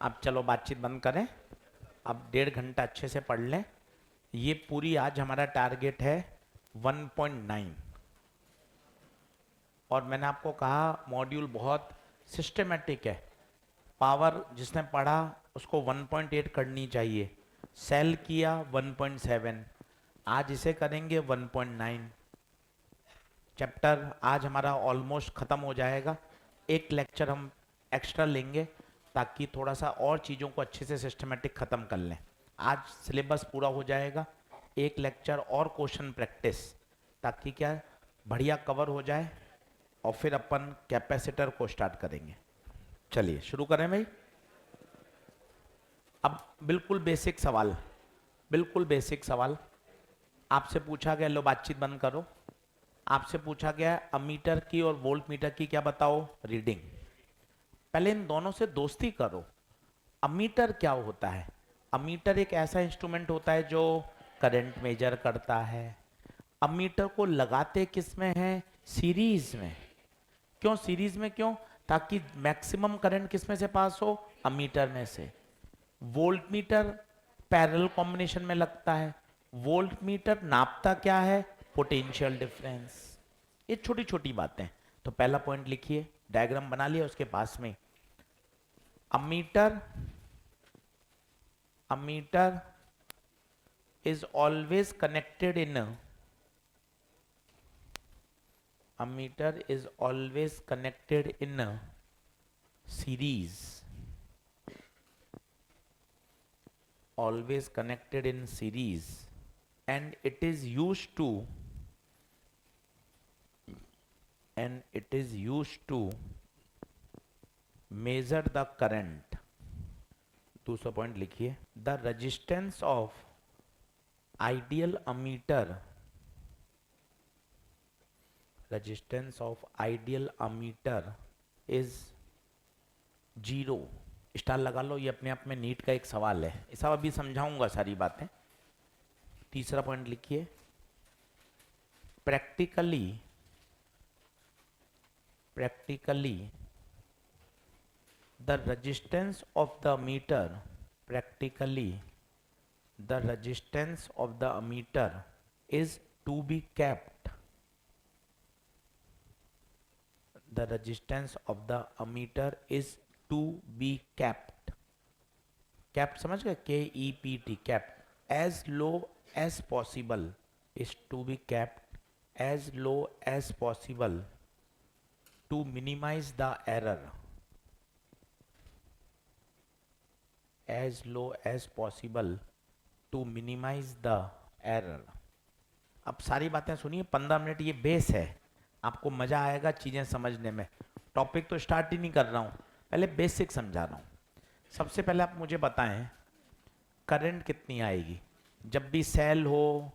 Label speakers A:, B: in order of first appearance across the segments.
A: अब चलो बातचीत बंद करें। अब 1.5 घंटा अच्छे से पढ़ लें। ये पूरी आज हमारा टारगेट है 1.9। और मैंने आपको कहा मॉड्यूल बहुत सिस्टमेटिक है। पावर जिसने पढ़ा उसको 1.8 करनी चाहिए। सेल किया 1.7। आज इसे करेंगे 1.9। चैप्टर आज हमारा ऑलमोस्ट ख़त्म हो जाएगा। एक लेक्चर हम एक्स्ट्रा लेंगे ताकि थोड़ा सा और चीज़ों को अच्छे से सिस्टमेटिक ख़त्म कर लें। आज सिलेबस पूरा हो जाएगा। एक लेक्चर और क्वेश्चन प्रैक्टिस, ताकि क्या बढ़िया कवर हो जाए। और फिर अपन कैपेसिटर को स्टार्ट करेंगे। चलिए शुरू करें भाई। अब बिल्कुल बेसिक सवाल, बिल्कुल बेसिक सवाल आपसे पूछा गया। लो बातचीत बंद करो। आपसे पूछा गया अमीटर की और वोल्ट मीटर की क्या बताओ रीडिंग। पहले इन दोनों से दोस्ती करो। अमीटर क्या होता है? अमीटर एक ऐसा इंस्ट्रूमेंट होता है जो करंट मेजर करता है। अमीटर को लगाते किस में है? सीरीज में। क्यों सीरीज में? क्यों? ताकि मैक्सिमम करंट किस में से पास हो? अमीटर में से। वोल्ट मीटर पैरेलल कॉम्बिनेशन में लगता है। वोल्ट मीटर नापता क्या है? Potential difference. ये छोटी छोटी बातें। तो पहला पॉइंट लिखिए, डायग्राम बना लिया उसके पास में। Ammeter, ammeter is always connected in a, ammeter is always connected in a series, always connected in series, and it is used to, and it is used to measure the current. दूसरा point लिखिए, the resistance of ideal ammeter, resistance of ideal ammeter is 0। Star लगा लो, ये अपने आप में NEET का एक सवाल है। ये सब अभी समझाऊंगा सारी बातें। तीसरा पॉइंट लिखिए, practically, practically the resistance of the ammeter, practically the resistance of the ammeter is to be kept, the resistance of the ammeter is to be kept, kept समझ गए? KEPT, kept as low as possible, is to be kept as low as possible to minimize the error, as low as possible to minimize the error। अब सारी बातें सुनिए। 15 minute ये base है, आपको मजा आएगा चीजें समझने में। टॉपिक तो स्टार्ट ही नहीं कर रहा हूं, पहले बेसिक समझा रहा हूं। सबसे पहले आप मुझे बताएं करंट कितनी आएगी जब भी सेल हो,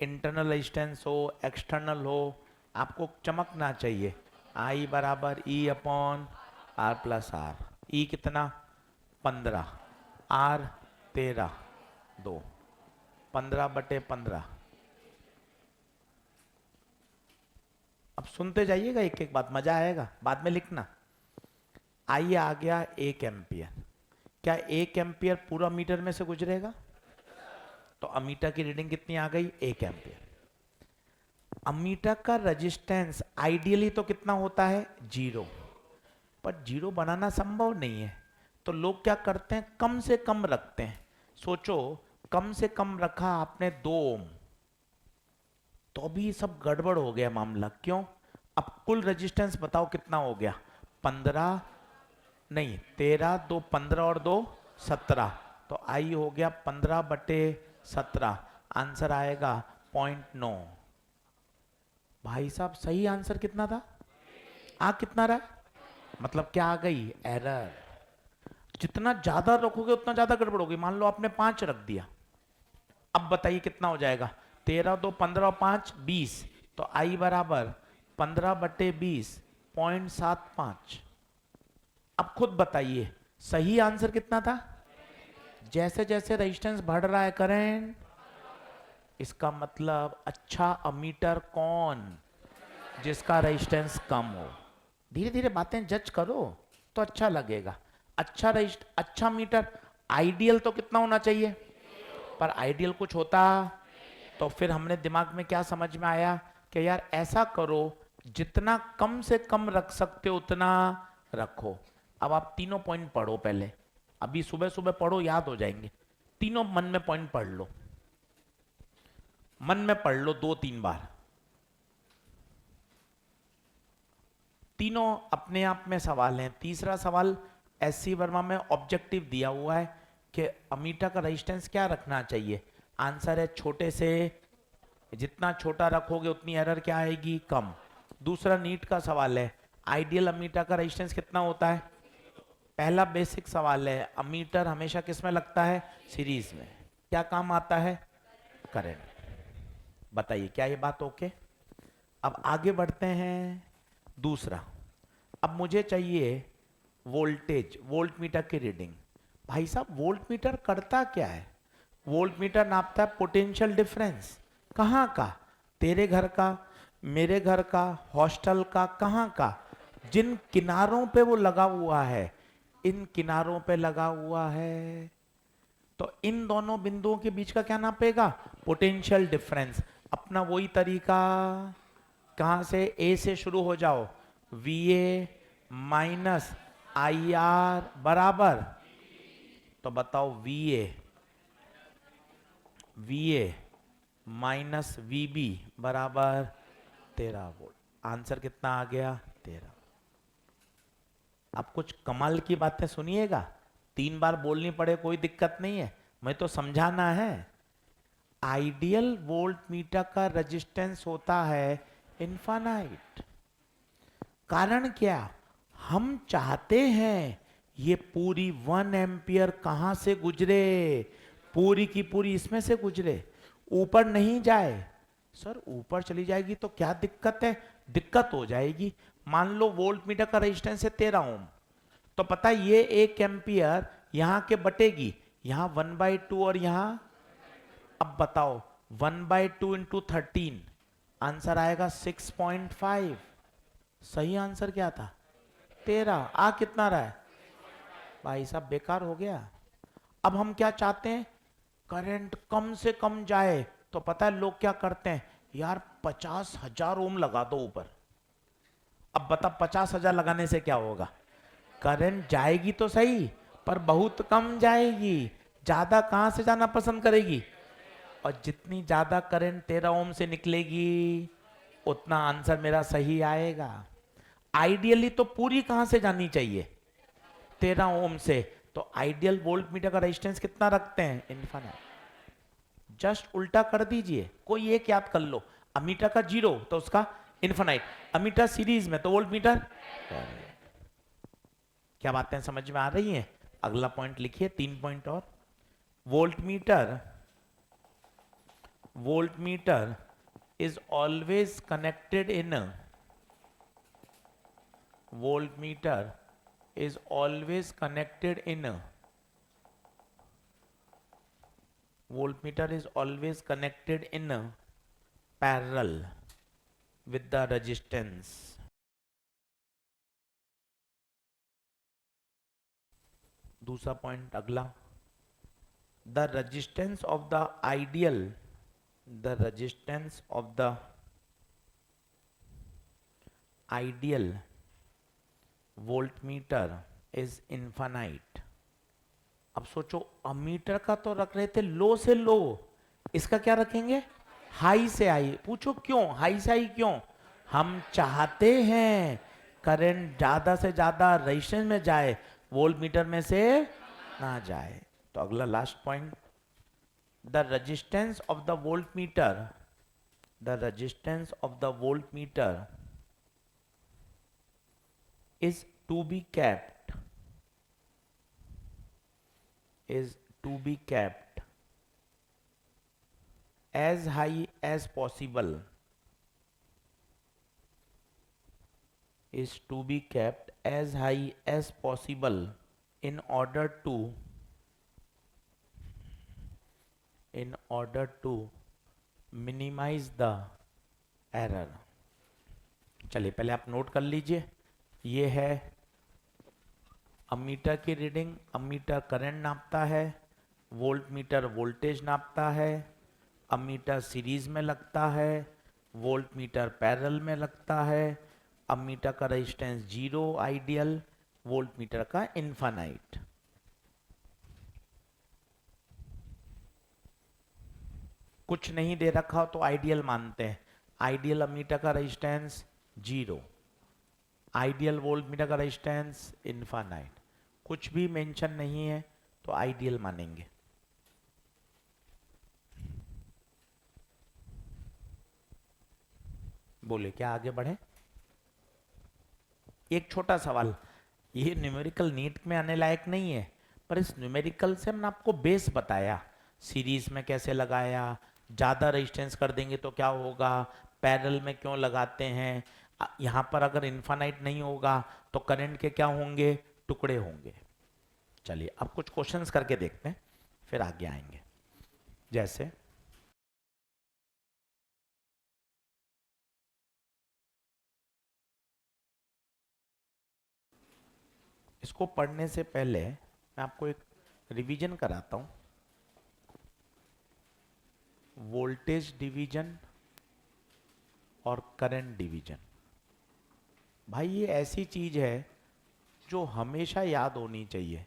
A: इंटरनल रेजिस्टेंस हो, एक्सटर्नल हो। आपको चमकना चाहिए। आई बराबर E upon R plus R. E कितना? 15, आर 13, 2, 15/15। अब सुनते जाइएगा एक एक बात, मजा आएगा, बाद में लिखना। आइए आ गया 1 एम्पियर। क्या 1 एम्पियर पूरा मीटर में से गुजरेगा? तो अमीटर की रीडिंग कितनी आ गई? 1 एम्पियर। अमीटर का रेजिस्टेंस आइडियली तो कितना होता है? 0। पर 0 बनाना संभव नहीं है, तो लोग क्या करते हैं? कम से कम रखते हैं। सोचो, कम से कम रखा आपने 2 ओम, तो भी सब गड़बड़ हो गया मामला। क्यों? अब कुल रेजिस्टेंस बताओ कितना हो गया? 15 नहीं, 13, 2 15 और 2 17। तो आई हो गया 15/17। आंसर आएगा 0.9। भाई साहब सही आंसर कितना था? आ कितना रहा? मतलब क्या आ गई? एरर। जितना ज्यादा रखोगे उतना ज्यादा गड़बड़ होगी। मान लो आपने 5 रख दिया, अब बताइए कितना हो जाएगा? 13, 2 15 और 5 20। तो आई बराबर 15/20, 0.75। अब खुद बताइए सही आंसर कितना था? जैसे जैसे रेजिस्टेंस बढ़ रहा है करंट, इसका मतलब अच्छा अमीटर कौन? जिसका रेजिस्टेंस कम हो। धीरे धीरे बातें जज करो तो अच्छा लगेगा। अच्छा मीटर, आइडियल तो कितना होना चाहिए, पर आइडियल कुछ होता। तो फिर हमने दिमाग में क्या समझ में आया कि यार ऐसा करो, जितना कम से कम रख सकते हो उतना रखो। अब आप तीनों पॉइंट पढ़ो पहले, अभी सुबह सुबह पढ़ो, याद हो जाएंगे। तीनों मन में पॉइंट पढ़ लो, मन में पढ़ लो 2-3 बार। तीनों अपने आप में सवाल हैं। तीसरा सवाल एससी वर्मा में ऑब्जेक्टिव दिया हुआ है कि अमीटर का रेजिस्टेंस क्या रखना चाहिए। आंसर है छोटे से, जितना छोटा रखोगे उतनी एरर क्या आएगी, कम। दूसरा नीट का सवाल है, आइडियल अमीटर का रेजिस्टेंस कितना होता है। पहला बेसिक सवाल है, अमीटर हमेशा किस में लगता है, सीरीज में। क्या काम आता है, करंट। बताइए क्या ये बात ओके। अब आगे बढ़ते हैं। दूसरा, अब मुझे चाहिए वोल्टेज, वोल्ट मीटर की रीडिंग। भाई साहब वोल्ट मीटर करता क्या है, वोल्ट मीटर नापता है पोटेंशियल डिफरेंस। कहाँ का, तेरे घर का, मेरे घर का, हॉस्टल का, कहाँ का, जिन किनारों पे वो लगा हुआ है, इन किनारों पे लगा हुआ है। तो इन दोनों बिंदुओं के बीच का क्या नापेगा, पोटेंशियल डिफरेंस। अपना वही तरीका, कहां से, ए से शुरू हो जाओ, V A minus I R बराबर, तो बताओ V A minus V B बराबर 13 वोल्ट। आंसर कितना आ गया, 13। अब कुछ कमाल की बातें सुनिएगा, 3 बार बोलनी पड़े कोई दिक्कत नहीं है, मैं तो समझाना है। आइडियल वोल्ट मीटर का रेजिस्टेंस होता है इनफाइनाइट। कारण क्या, हम चाहते हैं ये पूरी 1 एम्पियर कहां से गुजरे, पूरी की पूरी इसमें से गुजरे, ऊपर नहीं जाए। सर ऊपर चली जाएगी तो क्या दिक्कत है, दिक्कत हो जाएगी। मान लो वोल्ट मीटर का रेजिस्टेंस है 13 ओम, तो पता है ये 1 एम्पियर यहां के बटेगी, यहां 1/2 और यहां, अब बताओ 1/2 इंटू 13, आंसर आएगा 6.5। सही आंसर क्या था, 13। आ कितना रहा है, भाई साहब बेकार हो गया। अब हम क्या चाहते हैं, करंट कम से कम जाए। तो पता है लोग क्या करते हैं, यार 50,000 ओम लगा दो ऊपर। अब बता 50,000 लगाने से क्या होगा, करंट जाएगी तो सही पर बहुत कम जाएगी, ज्यादा कहां से जाना पसंद करेगी। और जितनी ज्यादा करंट 13 ओम से निकलेगी उतना आंसर मेरा सही आएगा। आइडियली तो पूरी कहां से जानी चाहिए, 13 ओम से। तो आइडियल वोल्ट मीटर का रेजिस्टेंस कितना रखते हैं, इनफाइनाइट। जस्ट उल्टा कर दीजिए, कोई एक याद कर लो, अमीटर का 0 तो उसका इनफाइनाइट, अमीटर सीरीज में तो वोल्ट मीटर। क्या बातें समझ में आ रही हैं। अगला पॉइंट लिखिए, 3 पॉइंट और। Volt meter is always connected in a, voltmeter is always connected in a, voltmeter is always connected in a parallel with the resistance। दूसरा पॉइंट अगला, the resistance of the ideal, the resistance of the ideal voltmeter is infinite। अब सोचो, ammeter का तो रख रहे थे लो से लो, इसका क्या रखेंगे, हाई से हाई। पूछो क्यों हाई से हाई, क्यों, हम चाहते हैं करंट ज्यादा से ज्यादा रेजिस्टेंस में जाए, वोल्ट मीटर में से ना जाए। तो अगला last point, the resistance of the volt meter, the resistance of the voltmeter is to be kept, is to be kept as high as possible, is to be kept as high as possible in order to minimise the error. चलिए पहले आप note कर लीजिए, ये है ammeter की reading, ammeter current नापता है, volt metre voltage नापता है, अमीटर सीरीज में लगता है, वोल्ट मीटर पैरेलल में लगता है, अमीटर का रेजिस्टेंस 0 आइडियल, वोल्ट मीटर का इनफाइनाइट। कुछ नहीं दे रखा हो तो आइडियल मानते हैं। आइडियल अमीटर का रेजिस्टेंस 0, आइडियल वोल्ट मीटर का रेजिस्टेंस इनफाइनाइट। कुछ भी मेंशन नहीं है तो आइडियल मानेंगे। बोले क्या आगे बढ़े? एक छोटा सवाल, ये न्यूमेरिकल नीट में आने लायक नहीं है, पर इस न्यूमेरिकल से हमने आपको बेस बताया, सीरीज में कैसे लगाया, ज्यादा रेजिस्टेंस कर देंगे तो क्या होगा, पैरेलल में क्यों लगाते हैं, यहाँ पर अगर इनफाइनाइट नहीं होगा तो करंट के क्या होंगे, टुकड़े होंगे। चलिए अब कुछ क्वेश्चंस करके देखते हैं, फिर आगे आएंगे। जैसे इसको पढ़ने से पहले मैं आपको एक रिवीजन कराता हूँ। वोल्टेज डिवीजन और करंट डिवीजन, भाई ये ऐसी चीज है जो हमेशा याद होनी चाहिए।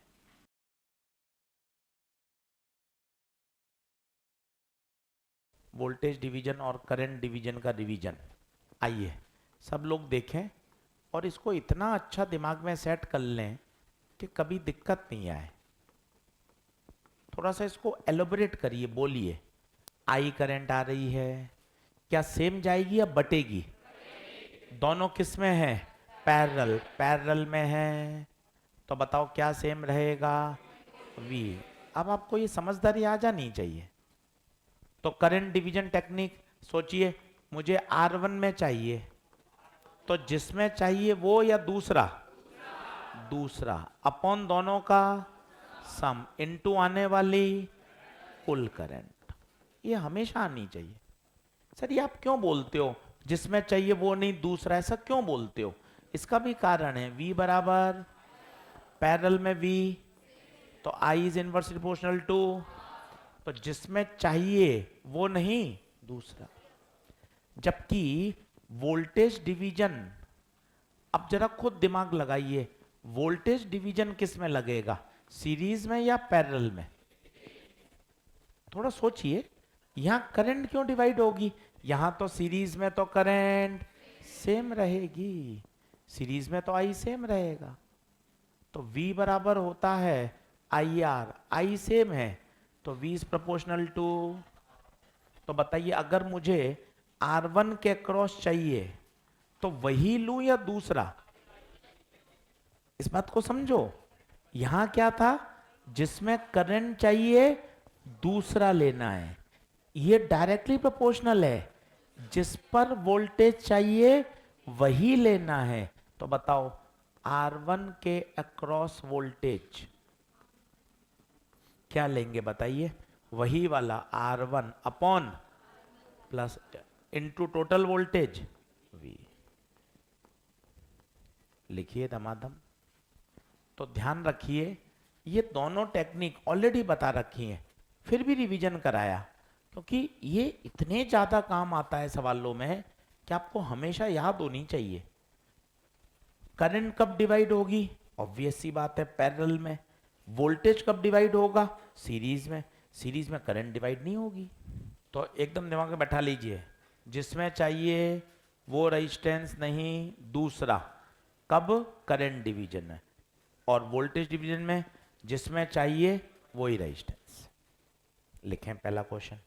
A: वोल्टेज डिवीजन और करंट डिवीजन का रिवीजन, आइए सब लोग देखें और इसको इतना अच्छा दिमाग में सेट कर लें कि कभी दिक्कत नहीं आए। थोड़ा सा इसको एलोबरेट करिए, बोलिए। आई करंट आ रही है, क्या सेम जाएगी या बटेगी? दोनों किस में है? पैरेलल, पैरेलल में है, तो बताओ क्या सेम रहेगा? वी। अब आपको ये समझदारी आ जानी चाहिए। तो करंट डिवीजन टेक्निक, सोचिए मुझे R1 में चाहिए, तो जिसमें चाहिए वो या दूसरा, दूसरा अपॉन दोनों का सम इनटू आने वाली कुल करंट। ये हमेशा आनी चाहिए। सर ये आप क्यों बोलते हो जिसमें चाहिए वो नहीं दूसरा, ऐसा क्यों बोलते हो? इसका भी कारण है, V बराबर पैरेलल में V, तो I is inverse proportional to, तो जिसमें चाहिए वो नहीं दूसरा। जबकि वोल्टेज डिवीजन, अब जरा खुद दिमाग लगाइए, वोल्टेज डिवीजन किस में लगेगा, सीरीज में या पैरेलल में? थोड़ा सोचिए, यहां करंट क्यों डिवाइड होगी? यहां तो सीरीज में तो करंट सेम रहेगी, सीरीज में तो आई सेम रहेगा, तो V बराबर होता है IR, आई सेम है तो V इज प्रोपोर्शनल टू। तो बताइए अगर मुझे R1 के क्रॉस चाहिए तो वही लूं या दूसरा? इस बात को समझो, यहां क्या था, जिसमें करंट चाहिए दूसरा लेना है, ये डायरेक्टली प्रोपोर्शनल है, जिस पर वोल्टेज चाहिए वही लेना है। तो बताओ R1 के अक्रॉस वोल्टेज क्या लेंगे बताइए? वही वाला R1 upon plus into total voltage V। लिखिए दमादम। तो ध्यान रखिए, ये दोनों टेक्निक ऑलरेडी बता रखी हैं, फिर भी रिवीजन कराया, क्योंकि ये इतने ज्यादा काम आता है सवालों में कि आपको हमेशा याद होनी चाहिए। करंट कब डिवाइड होगी? ऑब्वियस सी बात है, पैरेलल में। वोल्टेज कब डिवाइड होगा? सीरीज में। सीरीज में करंट डिवाइड नहीं होगी। तो एकदम दिमाग में बैठा लीजिए, जिसमें चाहिए वो रेजिस्टेंस नहीं दूसरा, कब? करंट डिवीजन में। और वोल्टेज डिवीजन में जिसमें चाहिए वही रेजिस्टेंस। लिखें पहला क्वेश्चन।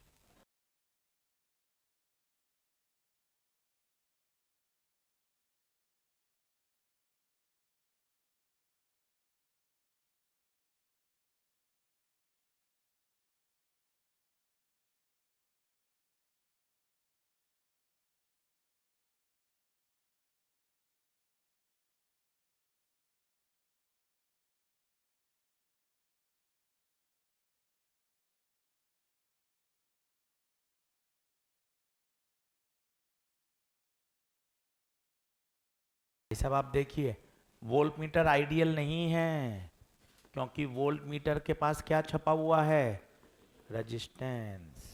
A: ये सब आप देखिए, वोल्ट मीटर आइडियल नहीं है, क्योंकि वोल्ट मीटर के पास क्या छपा हुआ है, रेजिस्टेंस।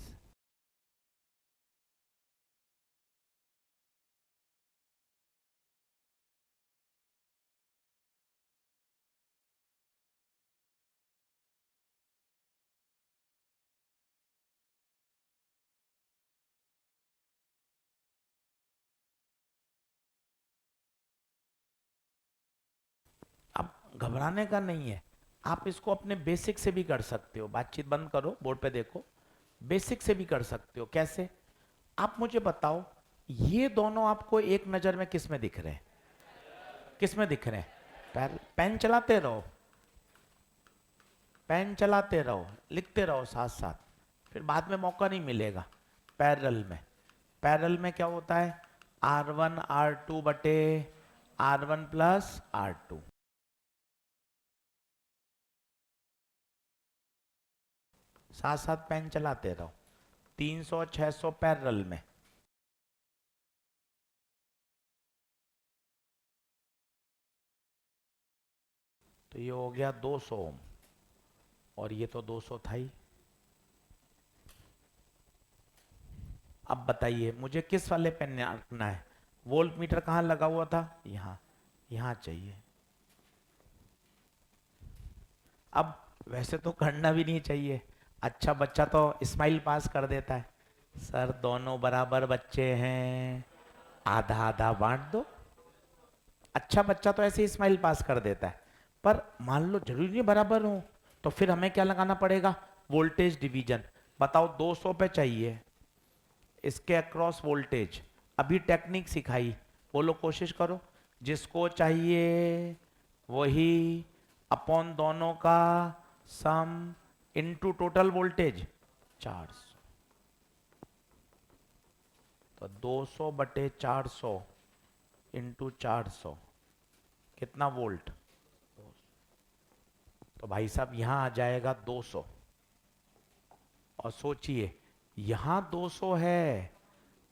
A: अब घबराने का नहीं है, आप इसको अपने बेसिक से भी कर सकते हो। बातचीत बंद करो, बोर्ड पे देखो। बेसिक से भी कर सकते हो। कैसे? आप मुझे बताओ, ये दोनों आपको एक नजर में किस में दिख रहे हैं? किस में दिख रहे हैं? पेन चलाते रहो, पेन चलाते रहो, लिखते रहो साथ साथ, फिर बाद में मौका नहीं मिलेगा। पैरेलल में, पैरेलल में क्या होता है, R1 R2 बटे R1 प्लस R2। साथ साथ पेन चलाते रहो। 300 600 पैरेलल में, तो ये हो गया 200 ओम, और ये तो 200 था ही। अब बताइए मुझे किस वाले पेन रखना है? वोल्ट मीटर कहाँ लगा हुआ था? यहाँ, यहाँ चाहिए। अब वैसे तो करना भी नहीं चाहिए, अच्छा बच्चा तो स्माइल पास कर देता है, सर दोनों बराबर बच्चे हैं, आधा आधा बांट दो। अच्छा बच्चा तो ऐसे ही स्माइल पास कर देता है। पर मान लो जरूरी नहीं बराबर हो, तो फिर हमें क्या लगाना पड़ेगा, वोल्टेज डिवीजन। बताओ 200 पे चाहिए, इसके अक्रॉस वोल्टेज। अभी टेक्निक सिखाई, बोलो कोशिश करो। जिसको चाहिए वही अपॉन दोनों का सम इनटू टोटल वोल्टेज 400। तो 200 बटे 400 इंटू 400 कितना वोल्ट? तो भाई साहब यहां आ जाएगा 200। और सोचिए यहां 200 है,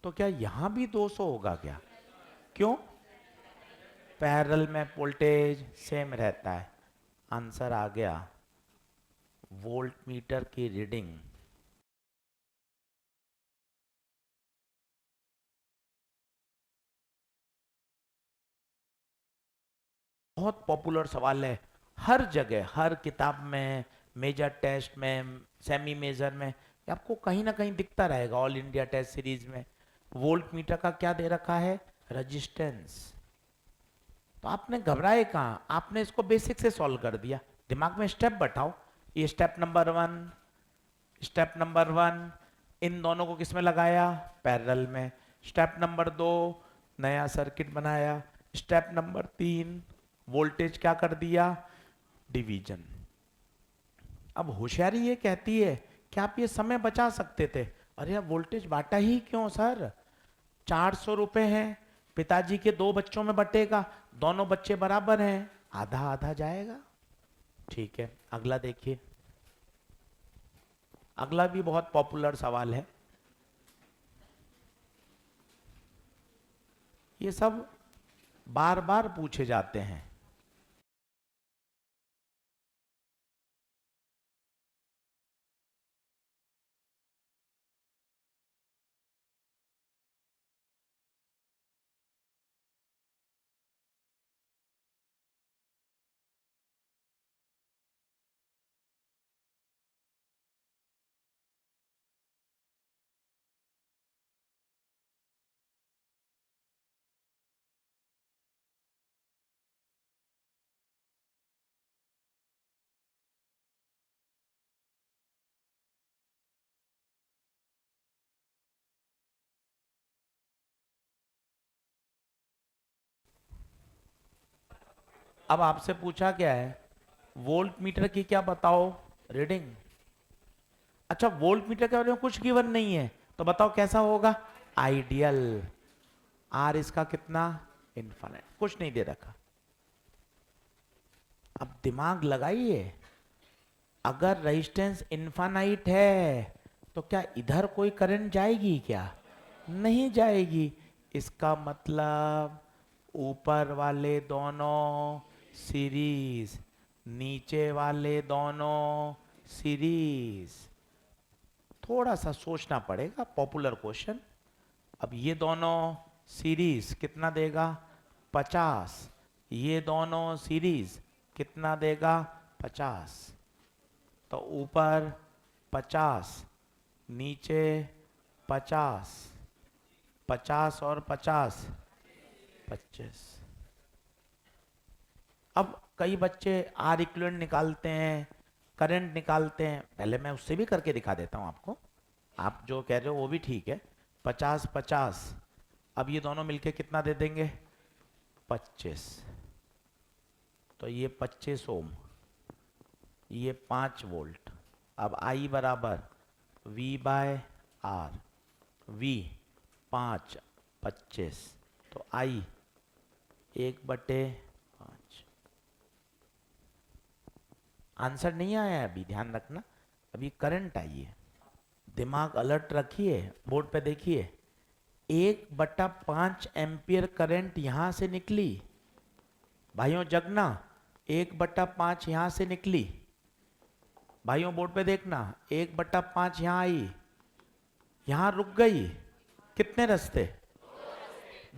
A: तो क्या यहां भी 200 होगा क्या? क्यों? पैरेलल में वोल्टेज सेम रहता है। आंसर आ गया, वोल्ट मीटर की रीडिंग। बहुत पॉपुलर सवाल है, हर जगह, हर किताब में, मेजर टेस्ट में, सेमी मेजर में, ये आपको कहीं ना कहीं दिखता रहेगा। ऑल इंडिया टेस्ट सीरीज में वोल्ट मीटर का क्या दे रखा है, रेजिस्टेंस। तो आपने घबराए कहाँ, आपने इसको बेसिक से सॉल्व कर दिया। दिमाग में स्टेप बैठाओ, ये स्टेप नंबर 1, स्टेप नंबर 1, इन दोनों को किस में लगाया, पैरेलल में। स्टेप नंबर 2, नया सर्किट बनाया। स्टेप नंबर 3, वोल्टेज क्या कर दिया, डिवीजन। अब होशियारी ये कहती है कि आप ये समय बचा सकते थे। अरे यार वोल्टेज बांटा ही क्यों सर, 400 रुपए हैं, पिताजी के 2 बच्चों में बटेगा, दोनों बच्चे बराबर हैं, आधा आधा जाएगा। ठीक है, अगला देखिए। अगला भी बहुत पॉपुलर सवाल है। ये सब बार बार पूछे जाते हैं। अब आपसे पूछा क्या है, वोल्ट मीटर की क्या बताओ रीडिंग। अच्छा वोल्ट मीटर के बारे में कुछ गिवन नहीं है, तो बताओ कैसा होगा, आइडियल। आर इसका कितना, इनफाइनाइट, कुछ नहीं दे रखा। अब दिमाग लगाइए, अगर रेजिस्टेंस इनफाइनाइट है तो क्या इधर कोई करंट जाएगी क्या, नहीं जाएगी। इसका मतलब ऊपर वाले दोनों सीरीज, नीचे वाले दोनों सीरीज। थोड़ा सा सोचना पड़ेगा, पॉपुलर क्वेश्चन। अब ये दोनों सीरीज कितना देगा? 50। ये दोनों सीरीज कितना देगा? 50। तो ऊपर 50, नीचे 50, 50 और 50 25। अब कई बच्चे आर इक्विवेलेंट निकालते हैं, करंट निकालते हैं। पहले मैं उससे भी करके दिखा देता हूं आपको। आप जो कह रहे हो वो भी ठीक है। 50 50, अब ये दोनों मिलके कितना दे देंगे? 25। तो ये 25 ओम, ये 5 वोल्ट। अब आई बराबर V बाय आर। V 5 25, तो आई 1/5। आंसर नहीं आया है अभी, ध्यान रखना। अभी करंट आई है। दिमाग अलर्ट रखिए, बोर्ड पे देखिए। 1/5 एम्पियर करंट यहां से निकली। भाइयों जगना, 1/5 यहां से निकली। भाइयों बोर्ड पे देखना, 1/5 यहां आई, यहां रुक गई। कितने रास्ते?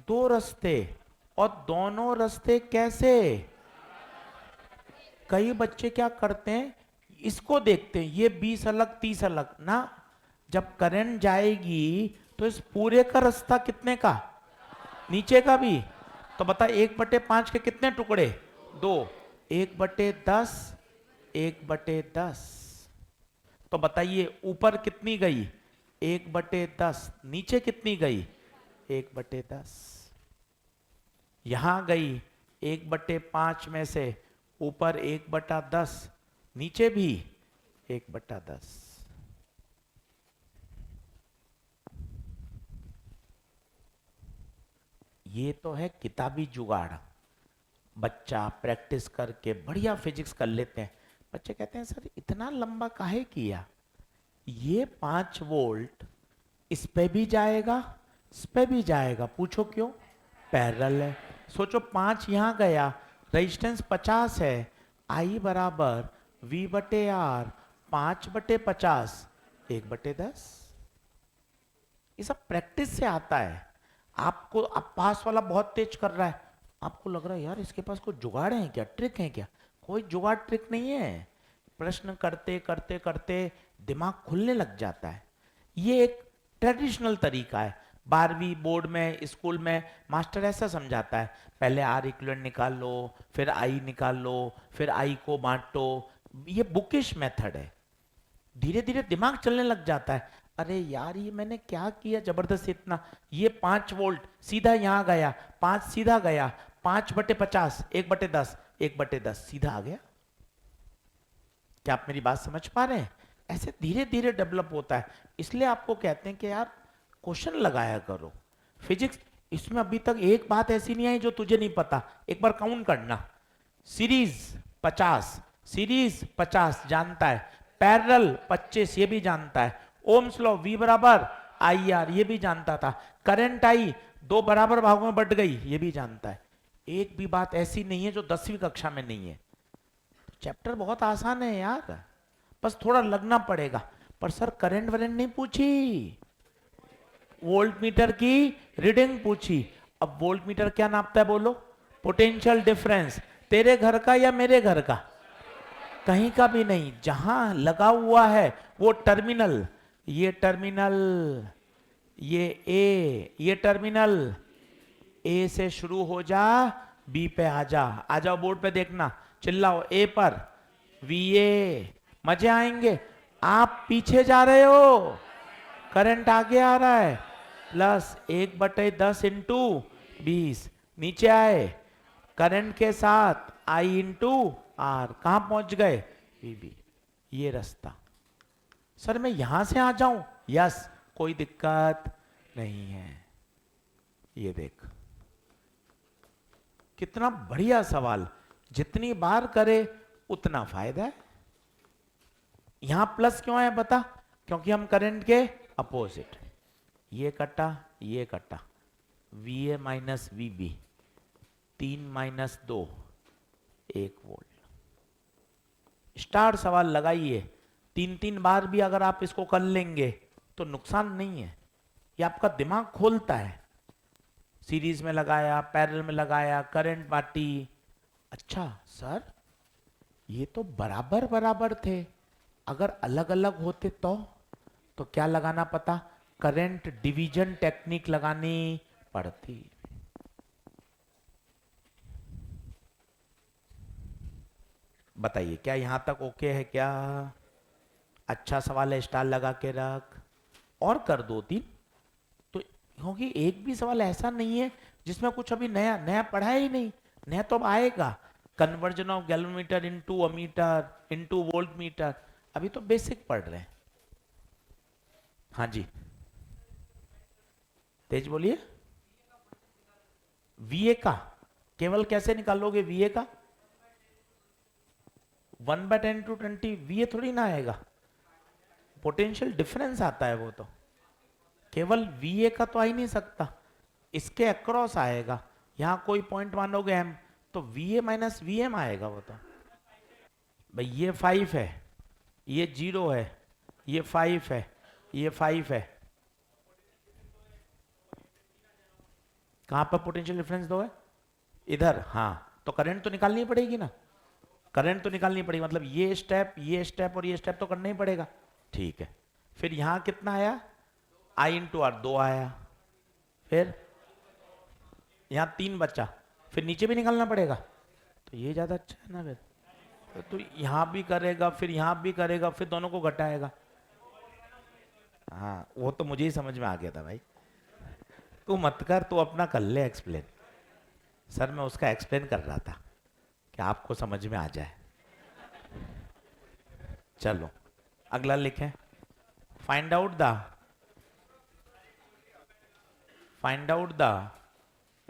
A: 2 रास्ते। और दोनों रास्ते कैसे? कई बच्चे क्या करते हैं, इसको देखते हैं, ये 20 अलग 30 अलग ना। जब करंट जाएगी तो इस पूरे का रास्ता कितने का? नीचे का भी। तो बता 1/5 के कितने टुकड़े? 2। 1/10, 1/10। तो बताइए ऊपर कितनी गई? 1/10। नीचे कितनी गई? 1/10। यहां गई 1/5 में से ऊपर 1/10, नीचे भी 1/10। ये तो है किताबी जुगाड़। बच्चा प्रैक्टिस करके बढ़िया फिजिक्स कर लेते हैं। बच्चे कहते हैं सर इतना लंबा काहे किया? ये 5 वोल्ट इस पे भी जाएगा, इस पे भी जाएगा। पूछो क्यों? पैरेलल है। सोचो 5 यहां गया, रेजिस्टेंस 50 है। आई बराबर V/R 5/50, 1/10। ये सब प्रैक्टिस से आता है। आपको अब पास वाला बहुत तेज कर रहा है, आपको लग रहा है यार इसके पास कोई जुगाड़ है क्या, ट्रिक है क्या? कोई जुगाड़ ट्रिक नहीं है। प्रश्न करते करते करते दिमाग खुलने लग जाता है। ये एक ट्रेडिशनल तरीका है। 12वीं बोर्ड में, स्कूल में मास्टर ऐसा समझाता है, पहले आर इक्विवेलेंट निकाल लो, फिर आई निकाल लो, फिर आई को बांटो। ये बुकिश मेथड है। धीरे धीरे दिमाग चलने लग जाता है, अरे यार ये मैंने क्या किया जबरदस्त इतना। ये 5 वोल्ट सीधा यहां गया, 5 सीधा गया, 5/50, 1/10, 1/10 सीधा आ गया। क्या आप मेरी बात समझ पा रहे हैं? ऐसे धीरे धीरे डेवलप होता है। इसलिए आपको कहते हैं कि यार क्वेश्चन लगाया करो। फिजिक्स इसमें अभी तक एक बात ऐसी नहीं आई जो तुझे नहीं पता। एक बार काउंट करना। सीरीज 50, सीरीज 50 जानता है, पैरेलल 25 ये भी जानता है, ओम्स लॉ V बराबर IR ये भी जानता था, करंट आई 2 बराबर भागों में बट गई ये भी जानता है। एक भी बात ऐसी नहीं है जो 10वीं कक्षा में नहीं है। चैप्टर बहुत आसान है यार, बस थोड़ा लगना पड़ेगा। पर सर करंट वरेंट नहीं पूछी, वोल्ट मीटर की रीडिंग पूछी। अब वोल्ट मीटर क्या नापता है बोलो? Potential difference. तेरे घर का या मेरे घर का? कहीं का भी नहीं, जहां लगा हुआ है वो टर्मिनल। ये टर्मिनल, ये ए, ये टर्मिनल ए से शुरू हो जा, बी पे आ जा। आ जाओ बोर्ड पे देखना, चिल्लाओ ए पर VA। मजे आएंगे। आप पीछे जा रहे हो, करंट आगे आ रहा है, प्लस 1/10 इंटू 20। नीचे आए, करंट के साथ I इंटू R, कहां पहुंच गए? VB। ये रास्ता। सर मैं यहां से आ जाऊं? यस, कोई दिक्कत नहीं है। ये देख कितना बढ़िया सवाल। जितनी बार करे उतना फायदा है। यहां प्लस क्यों है बता? क्योंकि हम करंट के अपोजिट। ये कटा, ये कटा, VA minus VB, 3 - 2, 1 volt. Star सवाल लगाइए, 3-3 बार भी अगर आप इसको कर लेंगे तो नुकसान नहीं है, ये आपका दिमाग खोलता है। सीरीज में लगाया, पैरेलल में लगाया, करंट बांटी। अच्छा सर, ये तो बराबर बराबर थे, अगर अलग अलग होते तो क्या लगाना पता? करंट डिवीजन टेक्निक लगानी पड़ती। बताइए क्या यहां तक ओके है क्या? अच्छा सवाल है, स्टार लगा के रख। और कर दो तीन तो, क्योंकि एक भी सवाल ऐसा नहीं है जिसमें कुछ अभी नया नया पढ़ा ही नहीं। नया तो अब आएगा। Conversion of galvanometer into ammeter into volt meter, अभी तो बेसिक पढ़ रहे हैं। हाँ जी, तेज बोलिए। वीए का केवल कैसे निकालोगे? वीए का 1/10 to 20 वीए थोड़ी ना आएगा, पोटेंशियल डिफरेंस आता है वो तो। केवल वीए का तो आ ही नहीं सकता, इसके अक्रॉस आएगा। यहां कोई पॉइंट मानोगे एम, तो वीए माइनस वीएम आएगा वो तो। भाई ये 5 है, ये 0 है, ये 5 है, ये 5 है। कहां पर पोटेंशियल डिफरेंस दो है? इधर। हाँ, तो करंट तो निकालनी पड़ेगी ना, करंट तो निकालनी पड़ेगी, मतलब ये स्टेप और ये स्टेप तो करना ही पड़ेगा। ठीक है, फिर यहां कितना आया? आई इंटू आर 2 आया, फिर यहां 3 बचा, फिर नीचे भी निकालना पड़ेगा। तो ये ज्यादा अच्छा है ना फिर। तो यहां भी करेगा, फिर यहां भी करेगा, फिर दोनों को घटाएगा। हाँ वो तो मुझे ही समझ में आ गया था भाई, तू मत कर, तू अपना कर ले एक्सप्लेन। सर मैं उसका एक्सप्लेन कर रहा था कि आपको समझ में आ जाए। चलो अगला लिखें। Find out the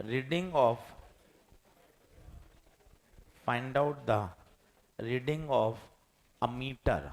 A: reading of a meter.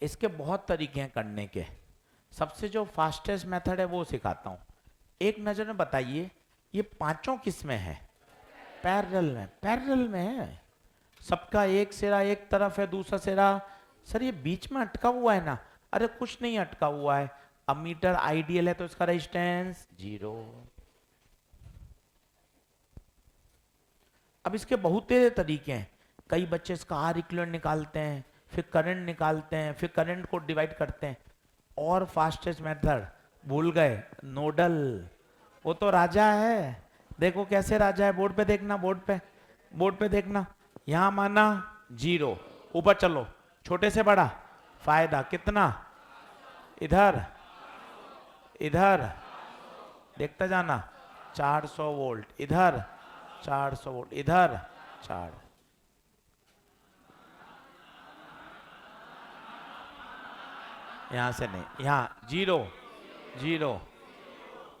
A: इसके बहुत तरीके हैं करने के, सबसे जो फास्टेस्ट मेथड है वो सिखाता हूं। एक नजर में बताइए, ये पांचों किस में है? पैरेलल में, पैरेलल में है। सबका एक सिरा एक तरफ है, दूसरा सिरा। सर ये बीच में अटका हुआ है ना? अरे कुछ नहीं अटका हुआ है, अब मीटर आइडियल है तो इसका रेजिस्टेंस 0। अब इसके बहुत तेरे तरीके हैं। कई बच्चे इसका आर इक्विवेलेंट निकालते हैं, फिर करंट निकालते हैं, फिर करंट को डिवाइड करते हैं। और फास्टेस्ट मेथड भूल गए, नोडल। वो तो राजा है, देखो कैसे राजा है, बोर्ड पे देखना, बोर्ड पे देखना। यहां माना 0, ऊपर चलो, छोटे से बड़ा फायदा कितना? इधर इधर देखता जाना, 400 वोल्ट इधर, 400 वोल्ट इधर, 4। यहां से नहीं, यहां 0 0,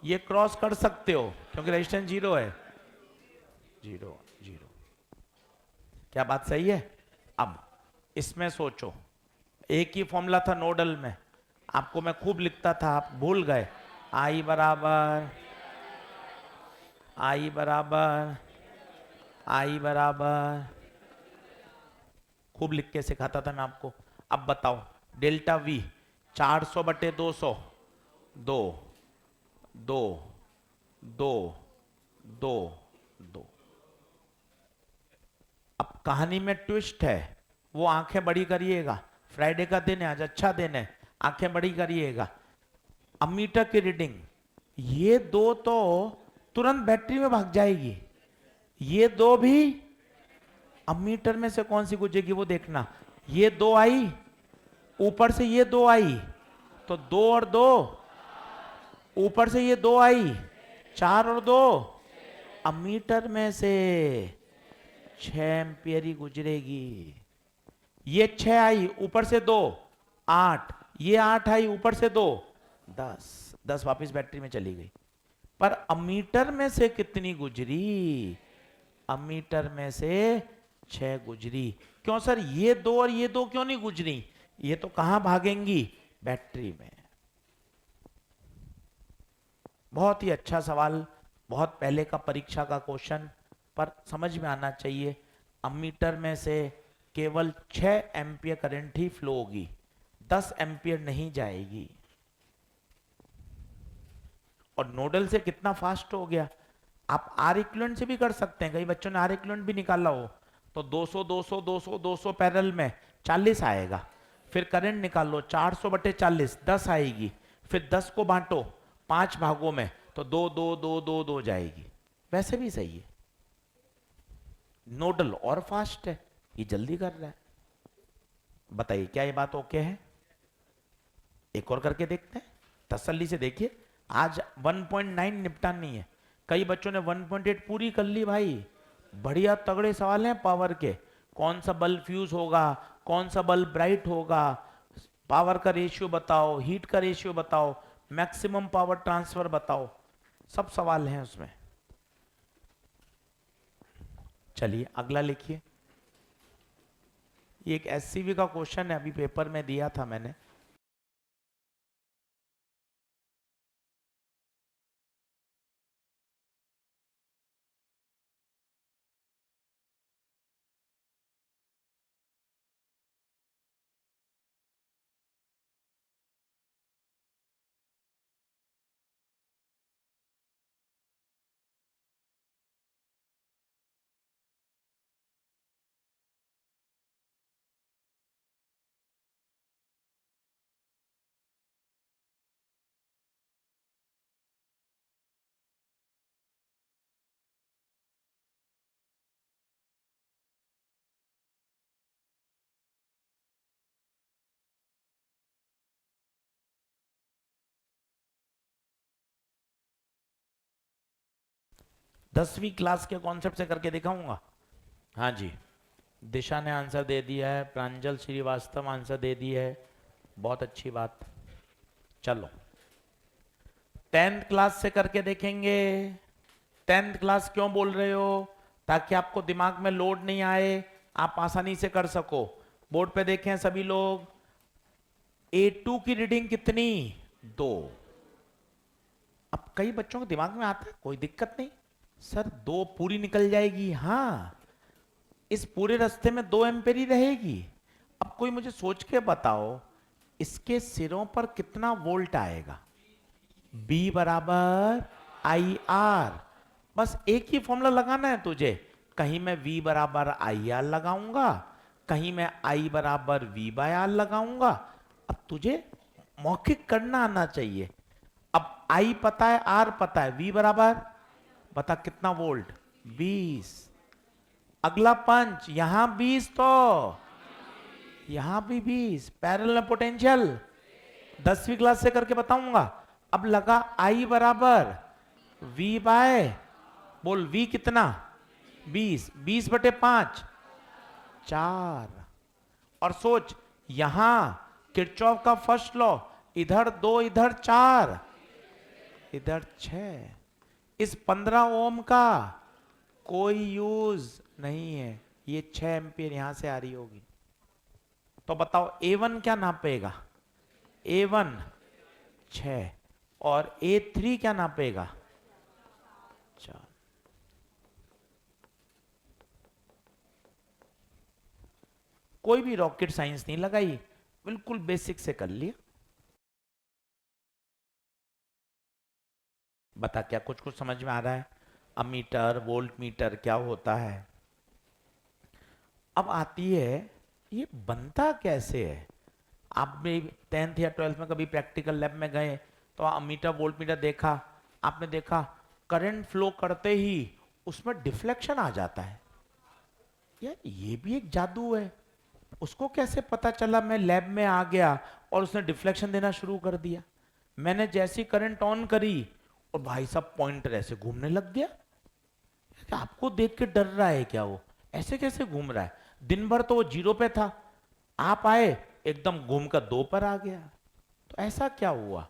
A: ये क्रॉस कर सकते हो क्योंकि रेजिस्टेंस 0 है। 0 0, क्या बात सही है? अब इसमें सोचो, एक ही फॉर्मूला था नोडल में, आपको मैं खूब लिखता था, आप भूल गए। आई बराबर आई बराबर, आई बराबर, खूब लिख के सिखाता था मैं आपको। अब बताओ डेल्टा वी 400/200, 2 2 2 2 2। अब कहानी में ट्विस्ट है, वो आंखें बड़ी करिएगा, फ्राइडे का दिन है आज, अच्छा दिन है, आंखें बड़ी करिएगा। अमीटर की रीडिंग, ये दो तो तुरंत बैटरी में भाग जाएगी, ये दो भी अमीटर में से कौन सी गुजरेगी वो देखना। ये दो आई, ऊपर से ये दो आई, तो 2 और 2, ऊपर से ये दो आई, 4 और 2, अमीटर में से 6 एम्पियर ही गुजरेगी। ये 6 आई, ऊपर से 2, 8, ये 8 आई, ऊपर से 2, 10, 10 वापस बैटरी में चली गई। पर अमीटर में से कितनी गुजरी? अमीटर में से 6 गुजरी। क्यों सर, ये 2 और ये 2 क्यों नहीं गुजरी? ये तो कहां भागेंगी? बैटरी में। बहुत ही अच्छा सवाल, बहुत पहले का परीक्षा का क्वेश्चन, पर समझ में आना चाहिए। अमीटर में से केवल 6 एम्पियर करंट ही फ्लो होगी, 10 एम्पियर नहीं जाएगी। और नोडल से कितना फास्ट हो गया। आप आर इक्विवेलेंट से भी कर सकते हैं, कई बच्चों ने आर इक्विवेलेंट भी निकाला हो, तो 200 200 200 200 पैरेलल में 40 आएगा। फिर करंट निकाल लो, 400/40 10 आएगी। फिर 10 को बांटो 5 भागों में, तो 2 2 2 2 2 जाएगी। वैसे भी सही है, नोडल और फास्ट है, ये जल्दी कर रहा है। बताइए क्या ये बात ओके है? एक और करके देखते हैं, तसल्ली से देखिए। आज 1.9 निपटा नहीं है, कई बच्चों ने 1.8 पूरी कर ली भाई। बढ़िया तगड़े सवाल हैं पावर के। कौन सा बल्ब फ्यूज होगा, कौन सा बल्ब ब्राइट होगा, पावर का रेशियो बताओ, हीट का रेशियो बताओ, मैक्सिमम पावर ट्रांसफर बताओ, सब सवाल हैं उसमें। चलिए अगला लिखिए। ये एक एससीवी का क्वेश्चन है, अभी पेपर में दिया था मैंने। दसवीं क्लास के कॉन्सेप्ट से करके दिखाऊंगा। हाँ जी, दिशा ने आंसर दे दिया है, प्रांजल श्रीवास्तव आंसर दे दिया है, बहुत अच्छी बात। चलो 10th क्लास से करके देखेंगे। 10th क्लास क्यों बोल रहे हो? ताकि आपको दिमाग में लोड नहीं आए, आप आसानी से कर सको। बोर्ड पे देखें सभी लोग, A2 की रीडिंग कितनी? 2। अब कई बच्चों के दिमाग में आता है कोई दिक्कत नहीं सर, 2 पूरी निकल जाएगी। हाँ, इस पूरे रास्ते में 2 एम्पेयर ही रहेगी। अब कोई मुझे सोच के बताओ, इसके सिरों पर कितना वोल्ट आएगा? B बराबर आई आर। बस एक ही फॉर्मूला लगाना है तुझे। कहीं मैं V बराबर आई आर लगाऊंगा, कहीं मैं I बराबर V/R लगाऊंगा। अब तुझे मौखिक करना आना चाहिए। अब I पता है, R पता है, V बराबर बता कितना वोल्ट? 20। अगला पंच, यहां 20 तो यहां भी 20। पैरेलल में पोटेंशियल 10वीं क्लास से करके बताऊंगा। अब लगा I बराबर V/, बोल V कितना? 20, 20/5 4। और सोच, यहां किरचॉफ का फर्स्ट लॉ, इधर 2 इधर 4 इधर 6। इस 15 ओम का कोई यूज नहीं है, ये 6 एम्पियर यहां से आ रही होगी। तो बताओ A1 क्या नापेगा? A1 6 और A3 क्या नापेगा? 4। कोई भी रॉकेट साइंस नहीं लगाई, बिल्कुल बेसिक से कर लिया। बता क्या कुछ कुछ समझ में आ रहा है? अमीटर वोल्ट मीटर क्या होता है? अब आती है ये बनता कैसे है। आप भी 10th या 12th में कभी प्रैक्टिकल लैब में गए तो अमीटर वोल्ट मीटर देखा, आपने देखा करंट फ्लो करते ही उसमें डिफ्लेक्शन आ जाता है। यार ये भी एक जादू है। उसको कैसे पता चला? मैं लैब में आ गया और उसने डिफ्लेक्शन देना शुरू कर दिया। मैंने जैसी करंट ऑन करी और भाई साहब पॉइंटर ऐसे घूमने लग गया। आपको देख के डर रहा है क्या? वो ऐसे कैसे घूम रहा है? दिन भर तो वो 0 पे था, आप आए एकदम घूम कर 2 पर आ गया। तो ऐसा क्या हुआ?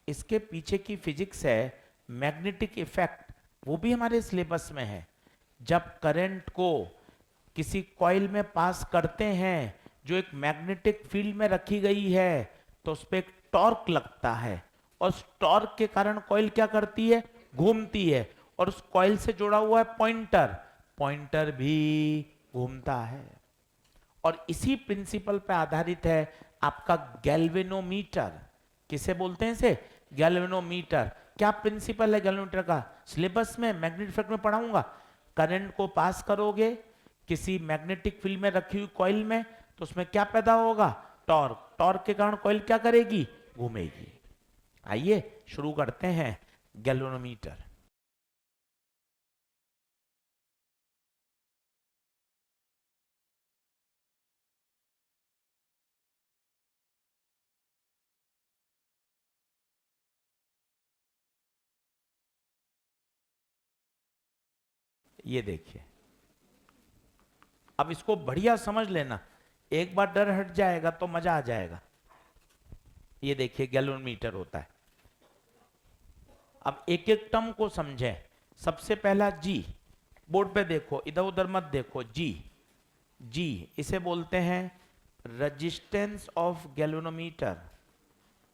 A: इसके पीछे की फिजिक्स है मैग्नेटिक इफेक्ट, वो भी हमारे सिलेबस में है। जब करंट को किसी कॉइल में पास करते हैं जो एक मैग्नेटिक फील्ड में रखी गई है, तो उस पर एक टॉर्क लगता है और उस टॉर्क के कारण कॉइल क्या करती है? घूमती है। और उस कॉइल से जुड़ा हुआ है पॉइंटर, पॉइंटर भी घूमता है। और इसी प्रिंसिपल पे आधारित है आपका गैल्वेनोमीटर। किसे बोलते हैं इसे? गैल्वेनोमीटर। क्या प्रिंसिपल है गैल्वेनोमीटर का? सिलेबस में मैग्नेटिक इफेक्ट में पढ़ाऊंगा। करंट को पास करोगे किसी मैग्नेटिक फील्ड में रखी हुई कॉइल में, तो उसमें क्या पैदा होगा? टॉर्क। टॉर्क के कारण कॉइल क्या करेगी? घूमेगी। आइए शुरू करते हैं गैल्वेनोमीटर। ये देखिए, अब इसको बढ़िया समझ लेना, एक बार डर हट जाएगा तो मजा आ जाएगा। ये देखिए गैल्वेनोमीटर होता है। अब एक एक टर्म को समझें। सबसे पहला जी, बोर्ड पे देखो, इधर उधर मत देखो। जी, जी इसे बोलते हैं रेजिस्टेंस ऑफ गैल्वेनोमीटर।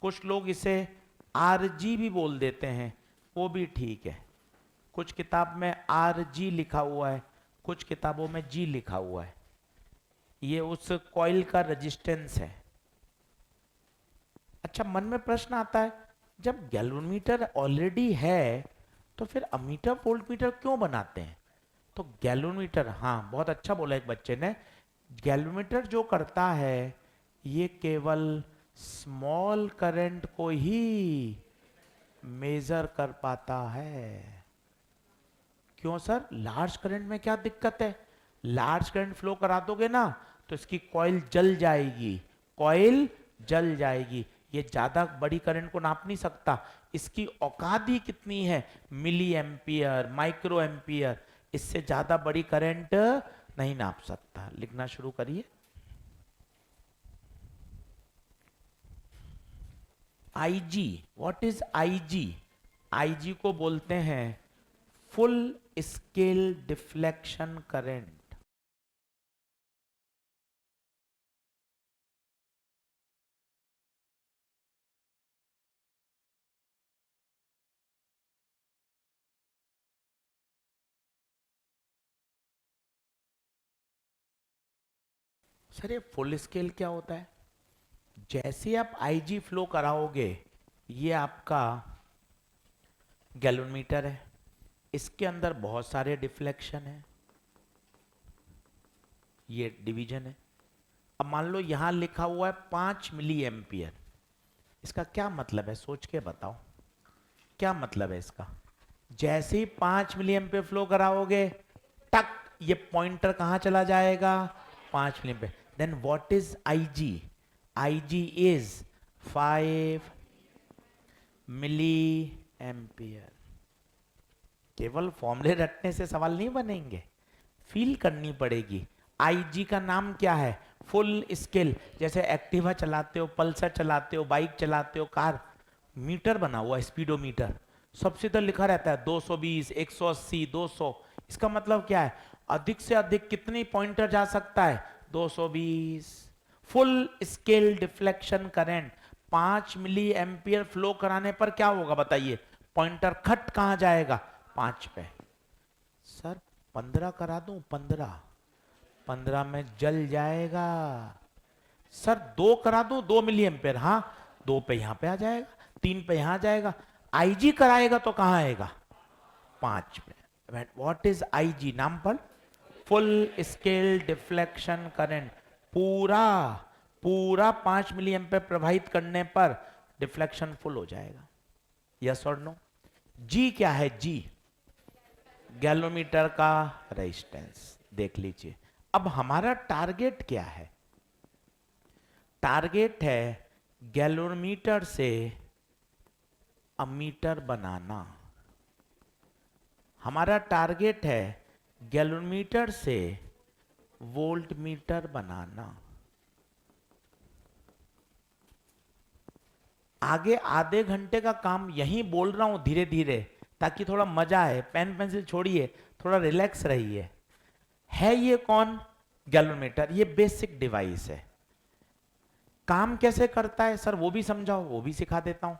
A: कुछ लोग इसे आरजी भी बोल देते हैं, वो भी ठीक है। कुछ किताब में आरजी लिखा हुआ है, कुछ किताबों में जी लिखा हुआ है। ये उस कॉइल का रेजिस्टेंस है। अच्छा, मन में प्रश्न आता है, जब गैल्वेनोमीटर ऑलरेडी है तो फिर अमीटर वोल्टमीटर क्यों बनाते हैं? तो गैल्वेनोमीटर, हाँ बहुत अच्छा बोला एक बच्चे ने, गैल्वेनोमीटर जो करता है ये केवल स्मॉल करंट को ही मेजर कर पाता है। क्यों सर? लार्ज करंट में क्या दिक्कत है? लार्ज करंट फ्लो करा दोगे ना तो इसकी कॉइल जल जाएगी, कॉइल जल जाएगी। ये ज्यादा बड़ी करंट को नाप नहीं सकता। इसकी औकात ही कितनी है? Milliampere, microampere. इससे ज्यादा बड़ी करंट नहीं नाप सकता। लिखना शुरू करिए। IG, what is IG? IG को बोलते हैं full scale deflection current. Sir ये फुल स्केल क्या होता है? जैसे आप आईजी फ्लो कराओगे, ये आपका गैल्वेनोमीटर है, इसके अंदर बहुत सारे डिफ्लेक्शन है, ये डिवीजन है। अब मान लो यहां लिखा हुआ है 5 मिली एम्पियर। इसका क्या मतलब है? सोच के बताओ क्या मतलब है इसका। जैसे ही 5 मिली एम्पियर फ्लो कराओगे, टक ये पॉइंटर कहां चला जाएगा? 5 milliampere. Then what is IG? IG is 5 milliampere. केवल फॉर्मूले रटने से सवाल नहीं बनेंगे, फील करनी पड़ेगी। आईजी का नाम क्या है? Full scale. जैसे एक्टिवा चलाते हो, पल्सर चलाते हो, बाइक चलाते हो, कार, मीटर बना हुआ है, स्पीडोमीटर। सबसे तो लिखा रहता है 220, 180, 200। इसका मतलब क्या है? अधिक से अधिक कितनी पॉइंटर जा सकता है? 220। Full scale deflection current 5 milliampere flow कराने पर क्या होगा बताइए? पॉइंटर खट कहां जाएगा? 5 पे। सर 15 करा दूं? 15 15 में जल जाएगा। सर 2 करा दूं, 2 मिली एम्पेयर, हाँ 2 पे यहां पे आ जाएगा, 3 पे यहां जाएगा। आईजी कराएगा तो कहां आएगा? 5 पे। What is IG? नाम पर फुल स्केल डिफ्लेक्शन करंट। पूरा पूरा 5 मिली एम्पेयर प्रवाहित करने पर डिफ्लेक्शन फुल हो जाएगा। यस और नो? जी क्या है? जी गैलोमीटर का रेजिस्टेंस। देख लीजिए, अब हमारा टारगेट क्या है? टारगेट है गैलोमीटर से अमीटर बनाना। हमारा टारगेट है गैलोमीटर से वोल्ट मीटर बनाना। आगे आधे घंटे का काम यहीं बोल रहा हूं धीरे धीरे, ताकि थोड़ा मजा आए। पेन पेंसिल छोड़िए, थोड़ा रिलैक्स रहिए। है ये कौन? गैलोमीटर। ये बेसिक डिवाइस है। काम कैसे करता है सर वो भी समझाओ, वो भी सिखा देता हूं।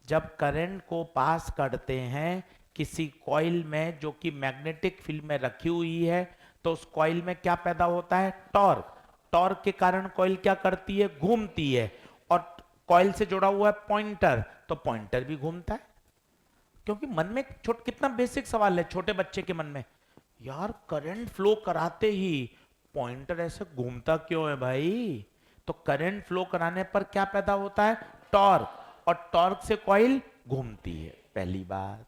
A: जब करंट को पास करते हैं किसी कॉइल में जो कि मैग्नेटिक फील्ड में रखी हुई है, तो उस कॉइल में क्या पैदा होता है? टॉर्क। टॉर्क के कारण कॉइल क्या करती है? घूमती है। और कॉइल से जुड़ा हुआ है पॉइंटर, तो पॉइंटर भी घूमता है। क्योंकि मन में कितना बेसिक सवाल है छोटे बच्चे के मन में, यार करंट फ्लो कराते ही पॉइंटर ऐसे घूमता क्यों है भाई? तो करंट फ्लो कराने पर क्या पैदा होता है? टॉर्क। और टॉर्क से कॉइल घूमती है, पहली बात।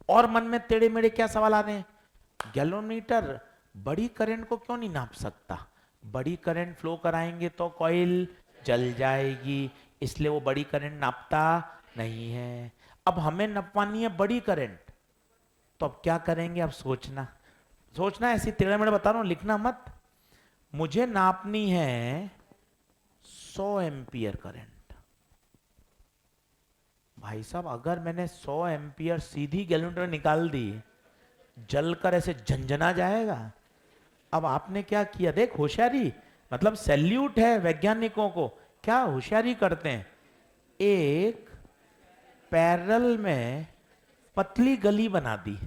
A: और मन में टेढ़े मेढ़े क्या सवाल आ रहे हैं? गैलोमीटर बड़ी करंट को क्यों नहीं नाप सकता? बड़ी करंट फ्लो कराएंगे तो कॉइल जल जाएगी, इसलिए वो बड़ी करंट नापता नहीं है। अब हमें नपवानी है बड़ी करंट, तो अब क्या करेंगे? अब सोचना सोचना, ऐसी टेढ़े मेढ़े बता रहा हूं, लिखना मत। मुझे नापनी है 100 एम्पियर करंट। भाई साहब अगर मैंने 100 एम्पियर सीधी गैलोमीटर में निकाल दी, जलकर ऐसे झंझना जाएगा। अब आपने क्या किया? देख होशियारी, मतलब सैल्यूट है वैज्ञानिकों को, क्या होशियारी करते हैं। एक पैरेलल में पतली गली बना दी।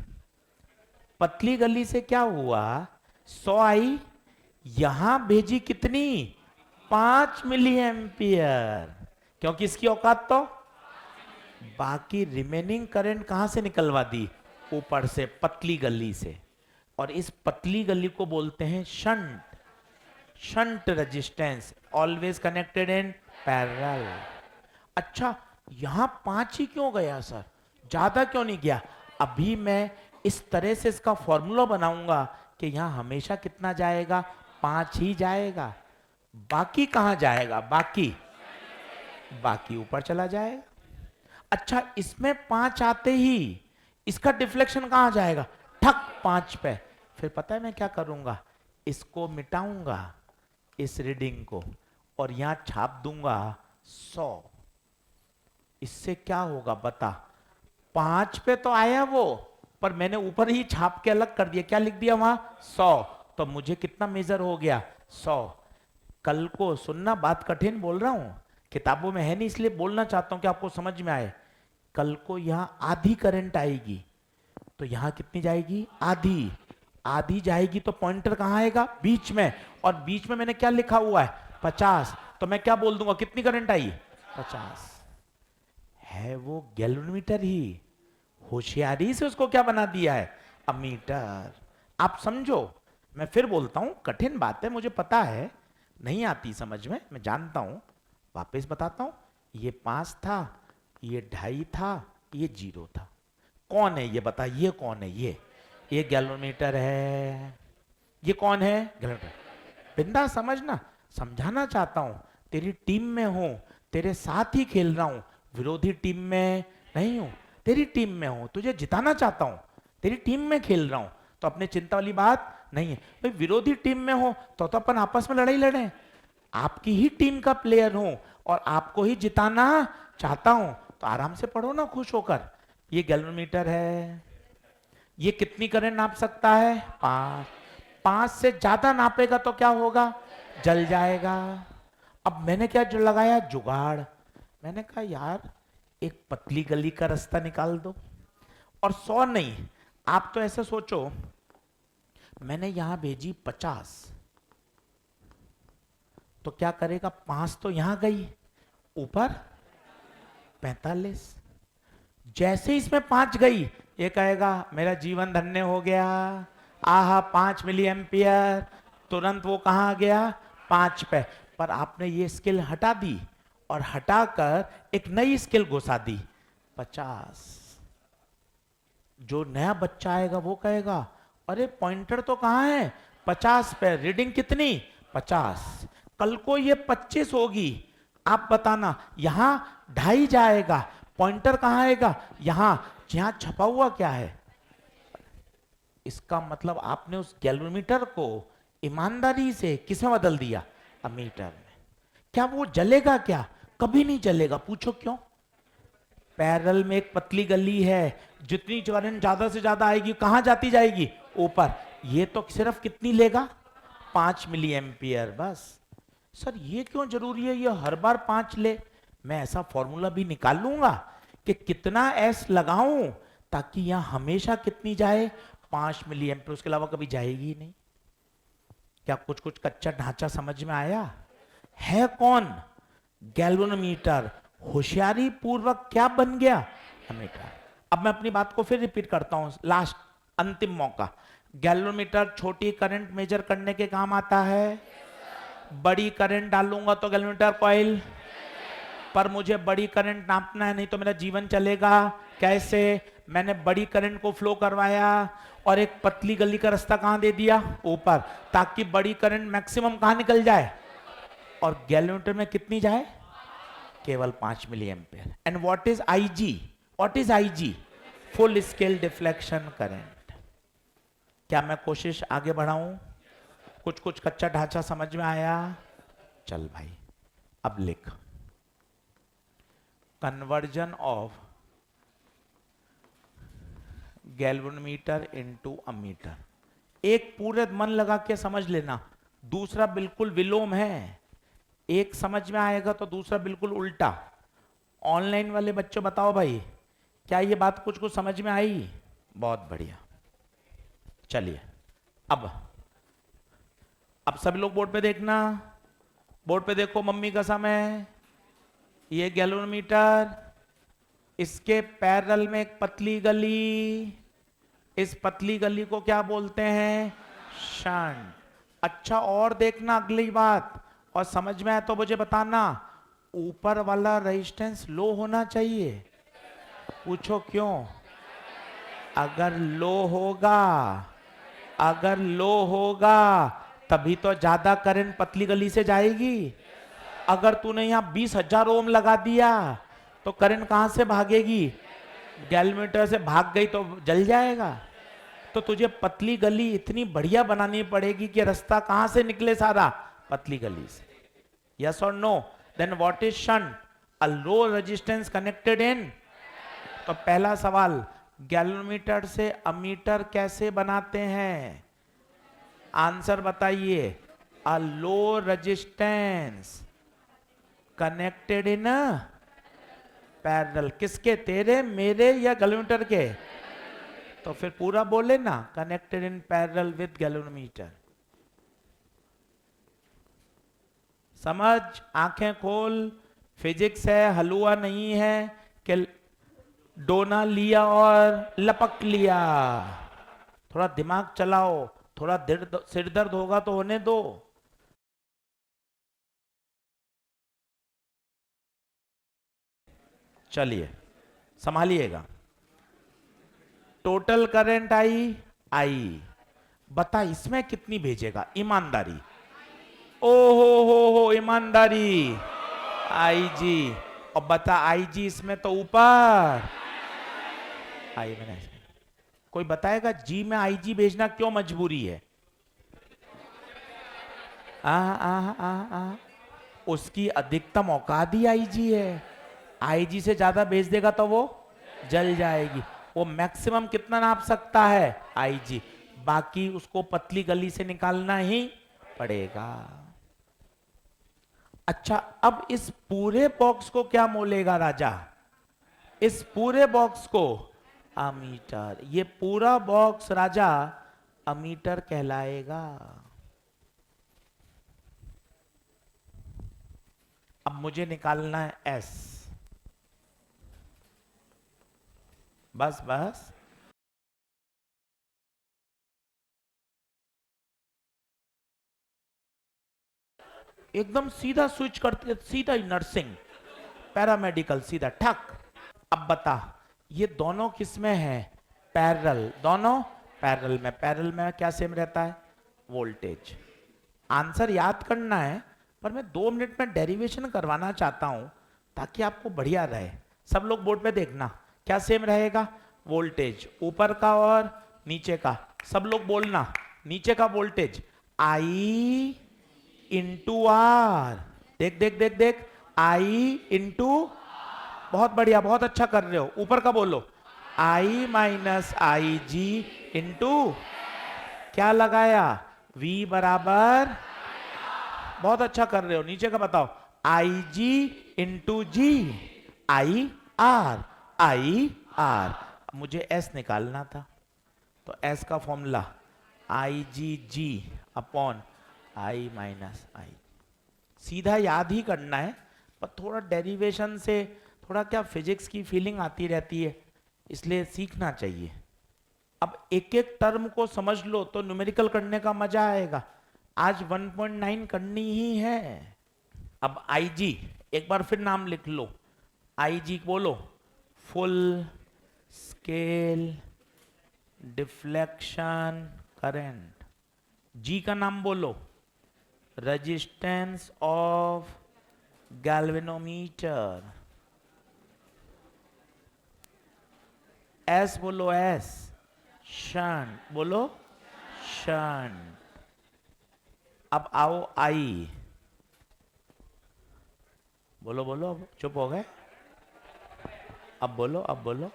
A: पतली गली से क्या हुआ? 100 आई, यहां भेजी कितनी? 5 मिली एम्पियर, क्योंकि इसकी औकात तो। बाकी रिमेनिंग करंट कहां से निकलवा दी? ऊपर से, पतली गली से। और इस पतली गली को बोलते हैं shunt. Shunt resistance, always connected in parallel. अच्छा, यहां 5 ही क्यों गया सर, ज्यादा क्यों नहीं गया? अभी मैं इस तरह से इसका फॉर्मूला बनाऊंगा कि यहां हमेशा कितना जाएगा? 5 ही जाएगा। बाकी कहां जाएगा? बाकी बाकी ऊपर चला जाएगा। अच्छा, इसमें 5 आते ही इसका डिफ्लेक्शन कहां जाएगा? ठक 5 पे। फिर पता है मैं क्या करूंगा? इसको मिटाऊंगा, इस रीडिंग को, और यहां छाप दूंगा 100। इससे क्या होगा बता? 5 पे तो आया वो, पर मैंने ऊपर ही छाप के अलग कर दिया। क्या लिख दिया वहां? 100। तो मुझे कितना मेजर हो गया? 100। कल को सुनना, बात कठिन बोल रहा हूं, किताबों में है नहीं, इसलिए बोलना चाहता हूं कि आपको समझ में आए। कल को यहां आधी करंट आएगी, तो यहां कितनी जाएगी? आधी। आधी जाएगी तो पॉइंटर कहां आएगा? बीच में। और बीच में मैंने क्या लिखा हुआ है? 50। तो मैं क्या बोल दूंगा? कितनी करंट आई? 50। है वो गैलोमीटर ही, होशियारी से उसको क्या बना दिया है? अमीटर। आप समझो, मैं फिर बोलता हूं, कठिन बात है मुझे पता है, नहीं आती समझ में, मैं जानता हूं। वापस बताता हूं, ये 5 था, ये 2.5 था, ये 0 था। कौन है ये बता? ये कौन है? ये गैलोमीटर है। ये कौन है? गैलोमीटर। बिंदा समझना, समझाना चाहता हूं। तेरी टीम में हूं, तेरे साथ ही खेल रहा हूं, विरोधी टीम में नहीं हूं, तेरी टीम में हूं, तुझे जिताना चाहता हूं, तेरी टीम में खेल रहा हूं, तो अपने चिंता वाली बात नहीं है। भाई विरोधी टीम में हो तो अपन आपस में लड़ाई लड़े, आपकी ही टीम का प्लेयर हूं और आपको ही जिताना चाहता हूं, तो आराम से पढ़ो ना खुश होकर। ये गैलोमीटर है, ये कितनी करंट नाप सकता है? 5। 5 से ज्यादा नापेगा तो क्या होगा? जल जाएगा। अब मैंने क्या जो लगाया? जुगाड़। मैंने कहा यार एक पतली गली का रास्ता निकाल दो। और 100 नहीं, आप तो ऐसे सोचो, मैंने यहां भेजी 50, तो क्या करेगा, 5 तो यहां गई, ऊपर 45। जैसे ही इसमें 5 गई, ये कहेगा मेरा जीवन धन्य हो गया, आहा 5 मिली एम्पियर। तुरंत वो कहां गया, 5 पे। पर आपने ये स्किल हटा दी और हटाकर एक नई स्किल घुसा दी, 50। जो नया बच्चा आएगा वो कहेगा अरे पॉइंटर तो कहां है, 50 पे, रीडिंग कितनी, 50। कल को ये 25 होगी, आप बताना, यहां 2.5 जाएगा, पॉइंटर कहां आएगा, यहां। यहां छपा हुआ क्या है, इसका मतलब आपने उस गैल्वेनोमीटर को ईमानदारी से किसमें बदल दिया, अमीटर में। क्या वो जलेगा क्या, कभी नहीं जलेगा। पूछो क्यों, पैरेलल में एक पतली गली है, जितनी करंट ज्यादा से ज्यादा आएगी कहां जाती जाएगी, ऊपर। ये तो सिर्फ कितनी लेगा, 5 मिली एम्पियर बस। सर ये क्यों जरूरी है, ये हर बार 5 ले। मैं ऐसा फॉर्मूला भी निकाल लूंगा कि कितना एस लगाऊं ताकि यहां हमेशा कितनी जाए, 5 मिली एम्पियर, उसके अलावा कभी जाएगी नहीं। क्या कुछ कुछ कच्चा ढांचा समझ में आया है। कौन, गैल्वेनोमीटर। होशियारी पूर्वक क्या बन गया, अमीटर। अब मैं अपनी बात को फिर रिपीट करता हूं, लास्ट अंतिम मौका। गैल्वेनोमीटर छोटी करंट मेजर करने के काम आता है, बड़ी करंट डालूंगा तो गैल्वेनोमीटर कॉइल, पर मुझे बड़ी करंट नापना है, नहीं तो मेरा जीवन चलेगा कैसे। मैंने बड़ी करंट को फ्लो करवाया और एक पतली गली का रास्ता कहां दे दिया, ऊपर, ताकि बड़ी करंट मैक्सिमम कहां निकल जाए, और गैल्वेनोमीटर में कितनी जाए, केवल 5 milliampere. And what is IG, what is IG, full scale deflection current. क्या मैं कोशिश आगे बढ़ाऊं, कुछ कुछ कच्चा ढांचा समझ में आया। चल भाई अब लिख, conversion of galvanometer into ammeter. एक पूरे मन लगा के समझ लेना, दूसरा बिल्कुल विलोम है। एक समझ में आएगा तो दूसरा बिल्कुल उल्टा। ऑनलाइन वाले बच्चों बताओ भाई, क्या ये बात कुछ कुछ समझ में आई, बहुत बढ़िया। चलिए अब सभी लोग बोर्ड पे देखना, बोर्ड पे देखो, मम्मी कसम है। ये गैल्वेनोमीटर, इसके पैरेलल में एक पतली गली, इस पतली गली को क्या बोलते हैं, शंट। अच्छा और देखना अगली बात, और समझ में आए तो मुझे बताना, ऊपर वाला रेजिस्टेंस लो होना चाहिए। पूछो क्यों, अगर लो होगा, अगर लो होगा तभी तो ज्यादा करंट पतली गली से जाएगी। अगर तूने यहां 20,000 ओम लगा दिया तो करंट कहां से भागेगी, गैल्वेनोमीटर से भाग गई तो जल जाएगा। तो तुझे पतली गली इतनी बढ़िया बनानी पड़ेगी कि रास्ता कहां से निकले सारा, पतली गली से। यस और no, then what is shunt, a low resistance connected in. तो पहला सवाल, गैल्वेनोमीटर से अमीटर कैसे बनाते हैं, आंसर बताइए, a low resistance connected in parallel. किसके, तेरे मेरे या गैल्वेनोमीटर के, तो फिर पूरा बोले ना, connected in parallel with galvanometer. समझ, आंखें खोल, फिजिक्स है, हलवा नहीं है कि डोना लिया और लपक लिया। थोड़ा दिमाग चलाओ, थोड़ा सिर दर्द होगा तो होने दो। चलिए संभालिएगा। टोटल करंट आई, बता इसमें कितनी भेजेगा, ईमानदारी। ओ हो ईमानदारी, आई जी। और बता आई जी इसमें तो ऊपर, आई मैंने, कोई बताएगा जी में आई जी भेजना क्यों मजबूरी है, आ, आ, आ, आ, उसकी अधिकतम औकात ही आई जी है। आई जी से ज्यादा भेज देगा तो वो जल जाएगी। वो मैक्सिमम कितना नाप सकता है, आई जी, बाकी उसको पतली गली से निकालना ही पड़ेगा। अच्छा अब इस पूरे बॉक्स को क्या मोलेगा राजा, इस पूरे बॉक्स को अमीटर। ये पूरा बॉक्स राजा अमीटर कहलाएगा। अब मुझे निकालना है एस। बस बस, एकदम सीधा स्विच करते, सीधा ही नर्सिंग पैरामेडिकल सीधा ठक। अब बता, ये दोनों किस में है? पैरेलल, दोनों पैरेलल में। पैरेलल में क्या सेम रहता है? वोल्टेज। आंसर याद करना है, पर मैं 2 मिनट में डेरिवेशन करवाना चाहता हूं ताकि आपको बढ़िया रहे। सब लोग बोर्ड पे देखना, क्या सेम रहेगा? वोल्टेज ऊपर का और नीचे का। सब लोग बोलना, नीचे का वोल्टेज आई इंटू आर। देख देख देख देख, आई इंटू, बहुत बढ़िया, बहुत अच्छा कर रहे हो। ऊपर का बोलो, आई माइनस आई जी इंटू, क्या लगाया? V बराबर, बहुत अच्छा कर रहे हो। नीचे का बताओ, I G into G, I R, I R. मुझे S निकालना था, तो S का formula I G G upon I minus I. सीधा याद ही करना है, पर थोड़ा डेरिवेशन से थोड़ा क्या फिजिक्स की फीलिंग आती रहती है, इसलिए सीखना चाहिए। अब एक एक टर्म को समझ लो तो न्यूमेरिकल करने का मजा आएगा। आज 1.9 करनी ही है। अब IG, एक बार फिर नाम लिख लो। IG बोलो, full scale deflection current. G का नाम बोलो, रेजिस्टेंस ऑफ गैल्वेनोमीटर। S बोलो, S शंट बोलो, शंट। अब आओ I, बोलो बोलो, अब चुप हो गए। अब बोलो, अब बोलो।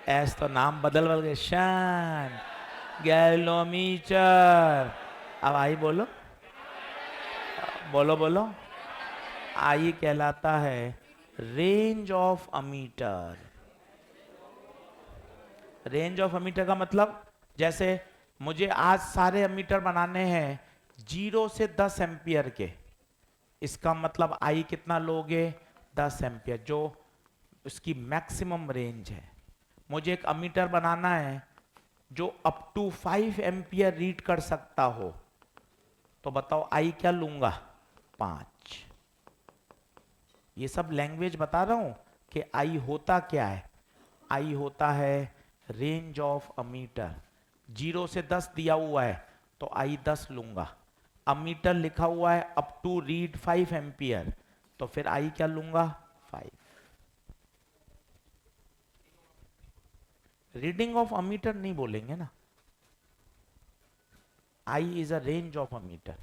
A: एस तो नाम बदल बदल गए, शंट गैल्वेनोमीटर। अब आई बोलो, बोलो बोलो। आई कहलाता है range of ammeter. Range of ammeter का मतलब, जैसे मुझे आज सारे अमीटर बनाने हैं 0 से 10 एम्पियर के, इसका मतलब आई कितना लोगे? 10 एम्पियर, जो उसकी मैक्सिमम रेंज है। मुझे एक अमीटर बनाना है जो अप टू 5 एम्पियर रीड कर सकता हो, तो बताओ आई क्या लूंगा? 5। ये सब लैंग्वेज बता रहा हूं कि आई होता क्या है। आई होता है रेंज ऑफ अमीटर। 0 से 10 दिया हुआ है तो आई 10 लूंगा। अमीटर लिखा हुआ है अप टू रीड 5 एम्पियर, तो फिर आई क्या लूंगा? 5। रीडिंग ऑफ अमीटर नहीं बोलेंगे ना, I is a range of ammeter,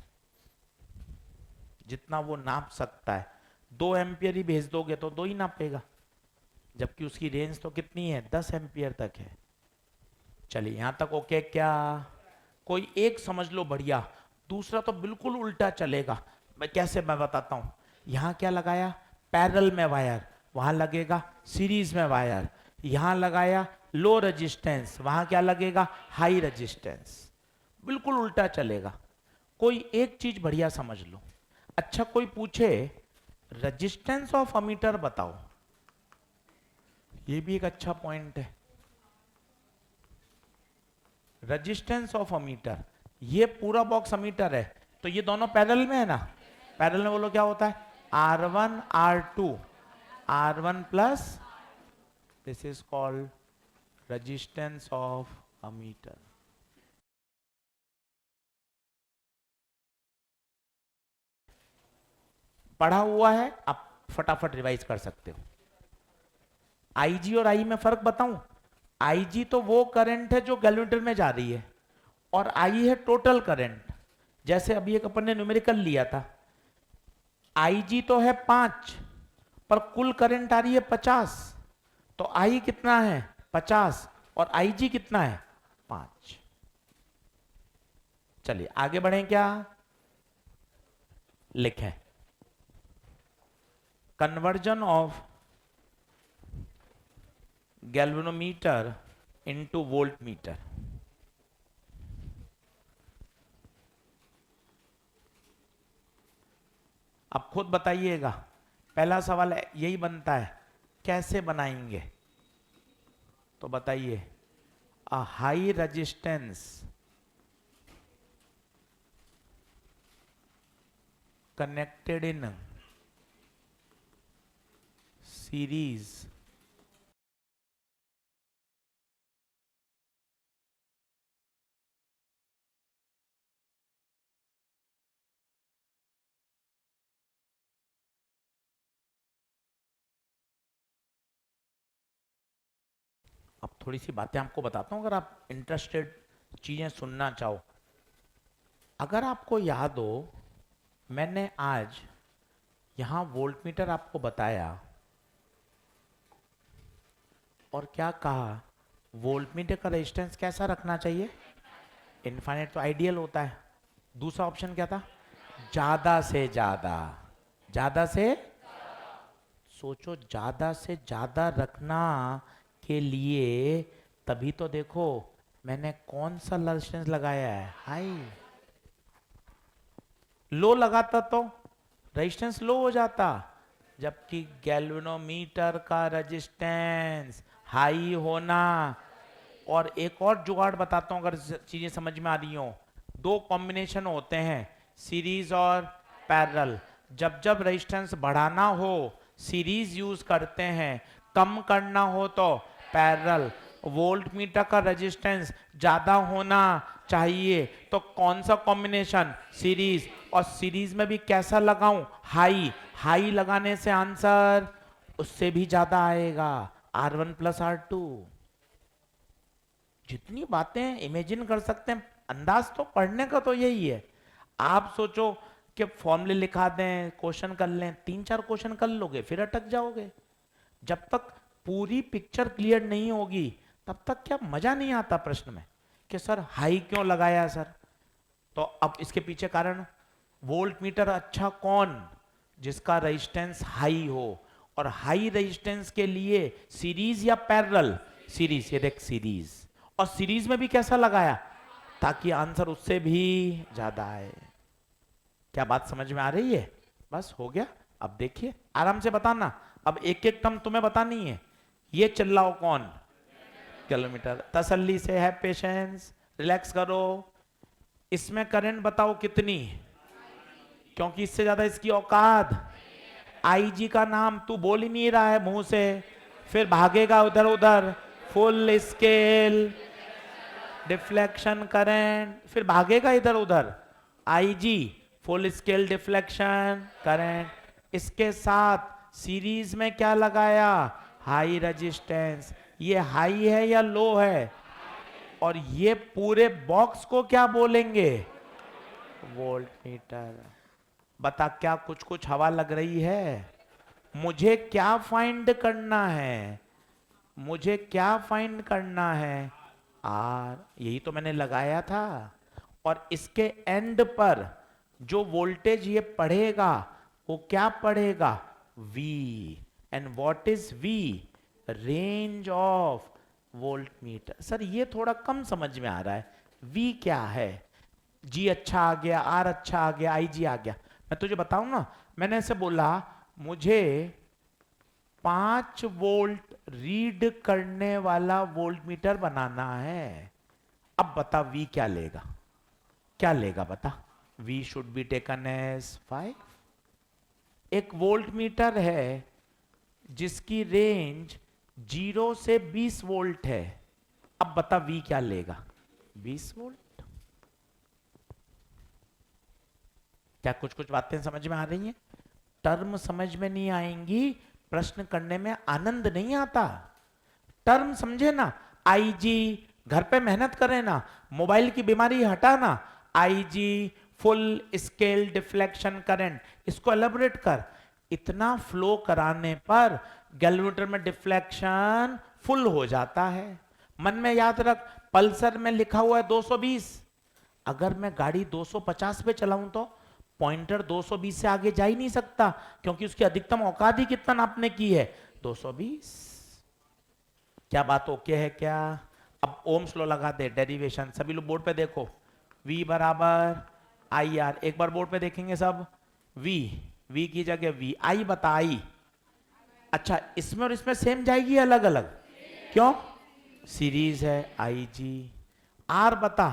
A: जितना वो नाप सकता है। 2 एम्पियर ही भेज दोगे तो 2 ही नापेगा, जबकि उसकी रेंज तो कितनी है? 10 एम्पियर तक है। चलिए यहां तक ओके क्या? कोई एक समझ लो बढ़िया, दूसरा तो बिल्कुल उल्टा चलेगा। मैं कैसे, मैं बताता हूं। यहां क्या लगाया? पैरेलल में वायर, वहां लगेगा सीरीज में वायर। यहां लगाया लो रेजिस्टेंस, वहां क्या लगेगा? High resistance. बिल्कुल उल्टा चलेगा। कोई एक चीज बढ़िया समझ लो। अच्छा कोई पूछे रेजिस्टेंस ऑफ अमीटर बताओ, ये भी एक अच्छा पॉइंट है। रेजिस्टेंस ऑफ अमीटर, ये पूरा बॉक्स अमीटर है, तो ये दोनों पैरेलल में है ना। पैरेलल में बोलो क्या होता है? R1 R2, R1 plus, this is called resistance of ammeter. पढ़ा हुआ है, आप फटाफट रिवाइज कर सकते हो। IG और I में फर्क बताऊं? IG तो वो करंट है जो गैल्वेनोमीटर में जा रही है, और I है टोटल करंट। जैसे अभी एक अपन ने न्यूमेरिकल लिया था, IG तो है 5, पर कुल करंट आ रही है 50, तो I कितना है? 50, और IG कितना है? 5। चलिए आगे बढ़ें क्या? लिखें, conversion of galvanometer into volt meter. अब खुद बताइएगा, पहला सवाल यही बनता है, कैसे बनाएंगे? तो बताइए, a high resistance connected in series अब थोड़ी सी बातें आपको बताता हूं, अगर आप इंटरेस्टेड चीजें सुनना चाहो। अगर आपको याद हो, मैंने आज यहां वोल्ट मीटर आपको बताया और क्या कहा, वोल्ट मीटर का रेजिस्टेंस कैसा रखना चाहिए? इनफाइनाइट तो आइडियल होता है। दूसरा ऑप्शन क्या था? ज्यादा से ज्यादा। ज्यादा से सोचो, ज्यादा से ज्यादा रखना के लिए तभी तो देखो मैंने कौन सा रेजिस्टेंस लगाया है, हाई। लो लगाता तो रेजिस्टेंस लो हो जाता, जबकि गैल्वेनोमीटर का रेजिस्टेंस हाई होना। और एक और जुगाड़ बताता हूं, अगर चीजें समझ में आ रही हो। दो कॉम्बिनेशन होते हैं, सीरीज और पैरेलल। जब जब रेजिस्टेंस बढ़ाना हो सीरीज यूज करते हैं, कम करना हो तो पैरेलल। वोल्ट मीटर का रेजिस्टेंस ज्यादा होना चाहिए तो कौन सा कॉम्बिनेशन? सीरीज। और सीरीज में भी कैसा लगाऊं? हाई। हाई लगाने से आंसर उससे भी ज्यादा आएगा, R1 प्लस R2। जितनी बातें इमेजिन कर सकते हैं, अंदाज तो पढ़ने का तो यही है। आप सोचो कि फॉर्मूले लिखा दें, क्वेश्चन कर लें, 3-4 क्वेश्चन कर लोगे फिर अटक जाओगे। जब तक पूरी पिक्चर क्लियर नहीं होगी तब तक क्या मजा नहीं आता प्रश्न में कि सर हाई क्यों लगाया सर। तो अब इसके पीछे कारण, वोल्ट मीटर अच्छा कौन? जिसका रेजिस्टेंस हाई हो। और हाई रेजिस्टेंस के लिए सीरीज या पैरेलल? सीरीज। ये देख सीरीज। और सीरीज में भी कैसा लगाया ताकि आंसर उससे भी ज्यादा आए। क्या बात समझ में आ रही है? बस हो गया। अब देखिए आराम से बताना। अब एक एक टर्म तुम्हें बतानी है। ये चिल्लाओ कौन? किलोमीटर। तसल्ली से है, पेशेंस, रिलैक्स करो। इसमें करंट बताओ कितनी, क्योंकि इससे ज्यादा इसकी औकात। आईजी का नाम तू बोल ही नहीं रहा है मुंह से, फिर भागेगा उधर उधर। फुल स्केल डिफ्लेक्शन करंट, फिर भागेगा इधर उधर। IG full scale deflection current. इसके साथ सीरीज में क्या लगाया? High resistance. ये हाई है या लो है? और ये पूरे बॉक्स को क्या बोलेंगे? Volt meter. बता, क्या कुछ कुछ हवा लग रही है? मुझे क्या फाइंड करना है? मुझे क्या फाइंड करना है? आर। यही तो मैंने लगाया था। और इसके एंड पर जो वोल्टेज ये पढ़ेगा वो क्या पढ़ेगा? V. And what is V? Range of voltmeter. Sir ये थोड़ा कम समझ में आ रहा है, वी क्या है? जी अच्छा आ गया, आर अच्छा आ गया, आई जी आ गया। मैं तुझे बताऊं ना, मैंने ऐसे बोला मुझे 5 वोल्ट रीड करने वाला वोल्ट मीटर बनाना है। अब बता वी क्या लेगा? क्या लेगा बता? V should be taken as 5। एक वोल्ट मीटर है जिसकी रेंज 0 से 20 वोल्ट है। अब बता वी क्या लेगा? 20 वोल्ट। क्या कुछ कुछ बातें समझ में आ रही हैं? टर्म समझ में नहीं आएंगी, प्रश्न करने में आनंद नहीं आता। टर्म समझे ना, आईजी, घर पे मेहनत करें ना, मोबाइल की बीमारी हटाना। IG full scale deflection current, इसको एलेबोरेट कर। इतना फ्लो कराने पर गैल्वेनोमीटर में डिफ्लेक्शन फुल हो जाता है। मन में याद रख, पल्सर में लिखा हुआ है 220। अगर मैं गाड़ी 250 पे चलाऊं तो पॉइंटर 220 से आगे जा ही नहीं सकता, क्योंकि उसकी अधिकतम औकात ही कितना नापने की है? 220। क्या बात ओके है क्या? अब ओम्स लॉ लगा दे, डेरिवेशन। सभी लोग बोर्ड पे देखो, V बराबर आई आर। एक बार बोर्ड पे देखेंगे सब। V वी की जगह वी, आई बता आई। अच्छा, इसमें और इसमें सेम जाएगी या अलग अलग? क्यों? सीरीज है आई जी। आर बता,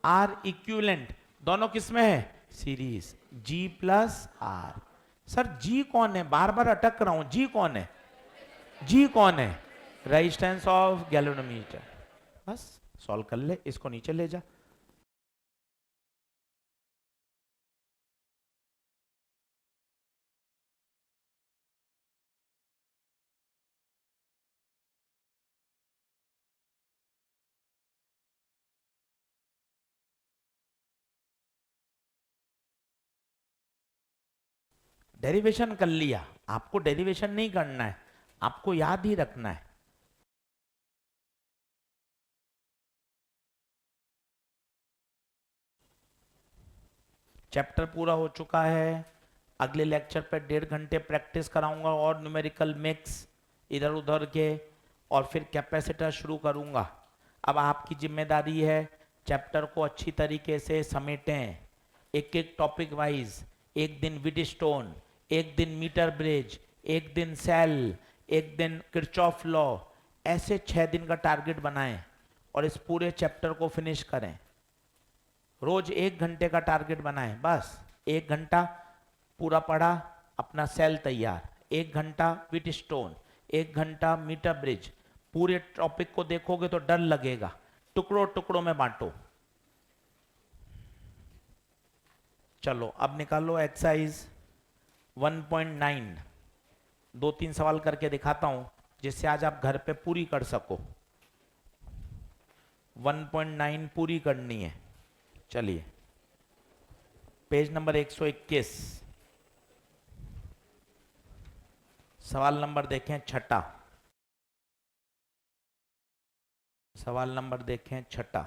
A: आर इक्विवेलेंट दोनों किसमें है? Series, G plus R. Sir ji कौन है? बार बार अटक रहा हूं, जी कौन है? जी कौन है? Resistance of galvanometer. बस सॉल्व कर ले, इसको नीचे ले जा। डेरिवेशन कर लिया, आपको डेरिवेशन नहीं करना है, आपको याद ही रखना है। चैप्टर पूरा हो चुका है। अगले लेक्चर पे 1.5 घंटे प्रैक्टिस कराऊंगा और न्यूमेरिकल मिक्स इधर उधर के, और फिर कैपेसिटर शुरू करूंगा। अब आपकी जिम्मेदारी है चैप्टर को अच्छी तरीके से समेटें, एक एक टॉपिक वाइज। एक दिन विडस्टोन, एक दिन मीटर ब्रिज, एक दिन सेल, एक दिन किरचॉफ लॉ, ऐसे 6 दिन का टारगेट बनाएं और इस पूरे चैप्टर को फिनिश करें। रोज 1 घंटे का टारगेट बनाएं, बस 1 घंटा पूरा पढ़ा, अपना सेल तैयार, 1 घंटा विटस्टोन, 1 घंटा मीटर ब्रिज। पूरे टॉपिक को देखोगे तो डर लगेगा, टुकड़ों टुकड़ों में बांटो। चलो अब निकालो एक्सरसाइज 1.9। 2-3 सवाल करके दिखाता हूं जिससे आज आप घर पे पूरी कर सको। 1.9 पूरी करनी है। चलिए, पेज नंबर 121, सवाल नंबर देखें छठा। सवाल नंबर देखें छठा।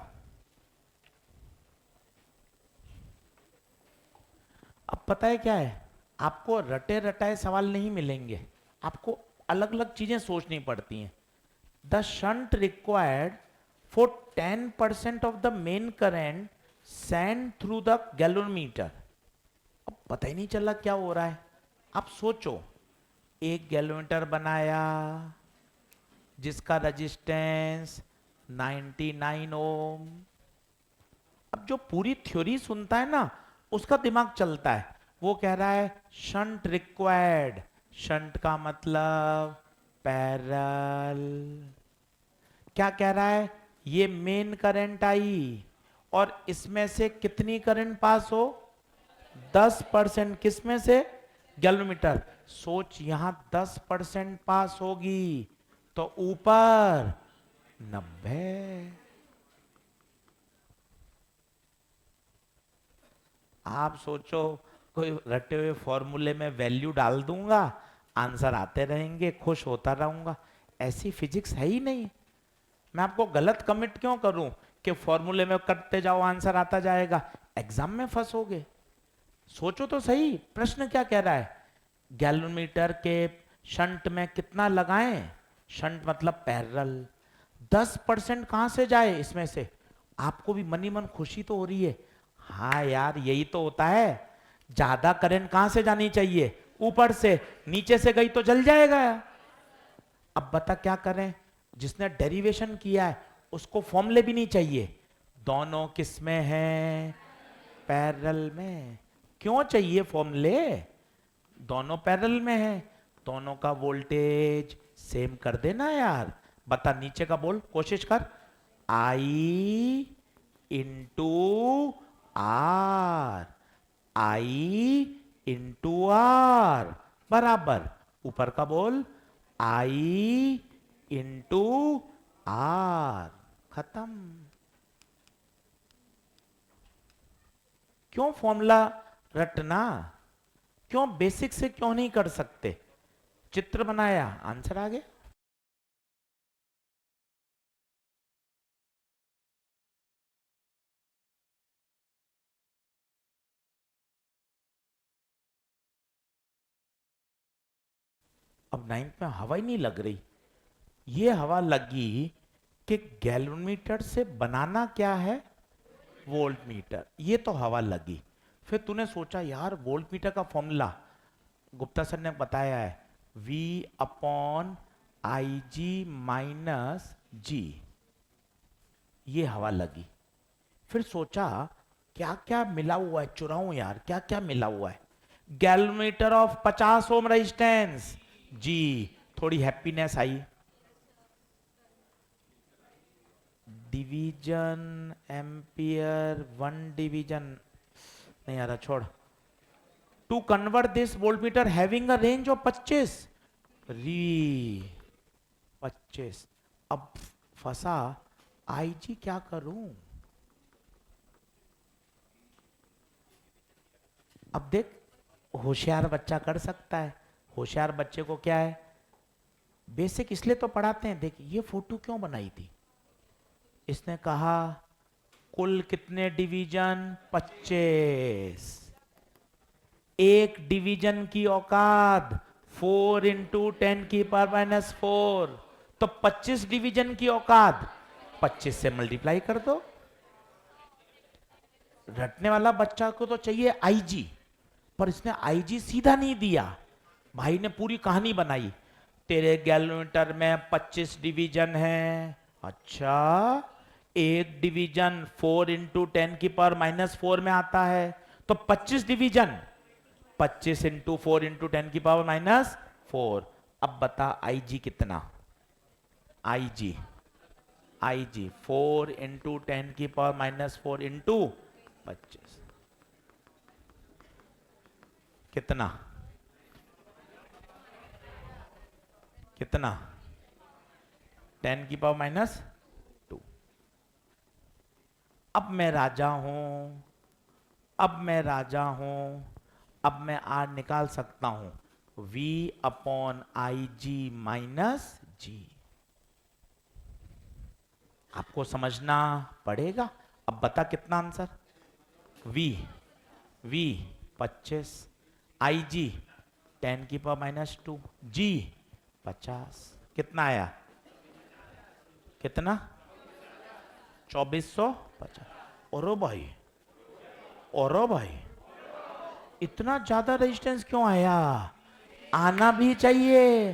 A: अब पता है क्या है, आपको रटे रटाए सवाल नहीं मिलेंगे, आपको अलग अलग चीजें सोचनी पड़ती हैं। The shunt required for 10% of the main current send through the galvanometer. अब पता ही नहीं चला क्या हो रहा है। आप सोचो, एक गैल्वेनोमीटर बनाया जिसका रजिस्टेंस 99 ओम। अब जो पूरी थ्योरी सुनता है ना, उसका दिमाग चलता है, वो कह रहा है शंट रिक्वायर्ड। शंट का मतलब पैरेलल। क्या कह रहा है? ये मेन करंट आई और इसमें से कितनी करंट पास हो? 10%। किसमें से? गैल्वेनोमीटर। सोच, यहां 10% पास होगी तो ऊपर 90। आप सोचो, कोई रटे हुए फॉर्मूले में वैल्यू डाल दूंगा, आंसर आते रहेंगे, खुश होता रहूंगा। ऐसी फिजिक्स है ही नहीं। मैं आपको गलत कमिट क्यों करूं कि फॉर्मूले में करते जाओ आंसर आता जाएगा, एग्जाम में फंसोगे। सोचो तो सही, प्रश्न क्या कह रहा है? गैल्वेनोमीटर के शंट में कितना लगाएं? शंट मतलब पैरेलल। 10% कहां से जाए इसमें से? आपको भी मनी मन खुशी तो हो रही है, हाँ यार यही तो होता है। ज्यादा करंट कहां से जानी चाहिए? ऊपर से। नीचे से गई तो जल जाएगा। अब बता क्या करें? जिसने डेरिवेशन किया है उसको फॉर्मूले भी नहीं चाहिए। दोनों किस में है? पैरेलल में। क्यों चाहिए फॉर्मूले? दोनों पैरेलल में है, दोनों का वोल्टेज सेम कर देना यार। बता, नीचे का बोल, कोशिश कर। I into R, I into R बराबर, ऊपर का बोल आई इंटू आर। खत्म। क्यों फॉर्मूला रटना? क्यों बेसिक से क्यों नहीं कर सकते? चित्र बनाया, आंसर आ गया। अब 9th में हवा ही नहीं लग रही। ये हवा लगी कि गैल्वेनोमीटर से बनाना क्या है? Volt meter. ये तो हवा लगी। फिर तूने सोचा यार वोल्ट मीटर का फॉर्मूला, गुप्ता सर ने बताया है V upon I G minus G, ये हवा लगी। फिर सोचा क्या क्या मिला हुआ है, चुराऊं यार, क्या क्या मिला हुआ है। गैलोमीटर ऑफ 50 ओम रेजिस्टेंस, जी, थोड़ी हैप्पीनेस आई। डिवीजन एम्पियर, 1 डिवीजन नहीं आ रहा, छोड़। To convert this voltmeter having a range of 25 री 25। अब फंसा, आईजी क्या करूं। अब देख, होशियार बच्चा कर सकता है। होशियार बच्चे को क्या है, बेसिक इसलिए तो पढ़ाते हैं। देख ये फोटो क्यों बनाई थी, इसने कहा कुल कितने डिवीजन, 25। एक डिवीजन की औकात 4 इंटू 10⁻⁻⁴, तो 25 डिवीजन की औकात 25 से मल्टीप्लाई कर दो। रटने वाला बच्चा को तो चाहिए आईजी, पर इसने आईजी सीधा नहीं दिया, भाई ने पूरी कहानी बनाई। तेरे गैलोमीटर में 25 डिवीजन है। अच्छा, एक डिवीजन 4 इंटू 10⁻⁻⁴ में आता है, तो 25 डिवीजन 25 इंटू 4 इंटू 10⁻⁻⁴। अब बता आईजी कितना। आईजी आईजी 4 इंटू 10⁻⁻⁴ इंटू 25 कितना, कितना 10⁻²। अब मैं राजा हूं, अब मैं राजा हूं, अब मैं आर निकाल सकता हूं V upon I G minus G. आपको समझना पड़ेगा। अब बता कितना आंसर। V 25, आई जी 10⁻², जी 50। कितना आया, कितना 2450। और भाई, और भाई, इतना ज्यादा रेजिस्टेंस क्यों आया। आना भी चाहिए,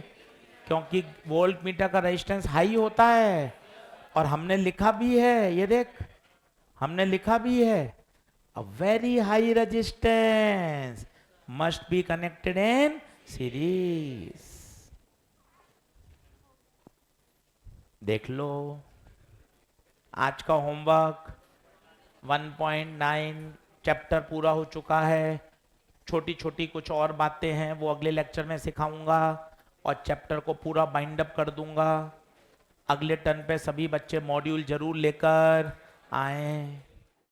A: क्योंकि वोल्ट मीटर का रेजिस्टेंस हाई होता है। और हमने लिखा भी है, ये देख, हमने लिखा भी है, a very high resistance must be connected in series. देख लो, आज का होमवर्क 1.9 चैप्टर पूरा हो चुका है। छोटी छोटी कुछ और बातें हैं, वो अगले लेक्चर में सिखाऊंगा, और चैप्टर को पूरा बाइंड अप कर दूंगा। अगले टर्न पे सभी बच्चे मॉड्यूल जरूर लेकर आए।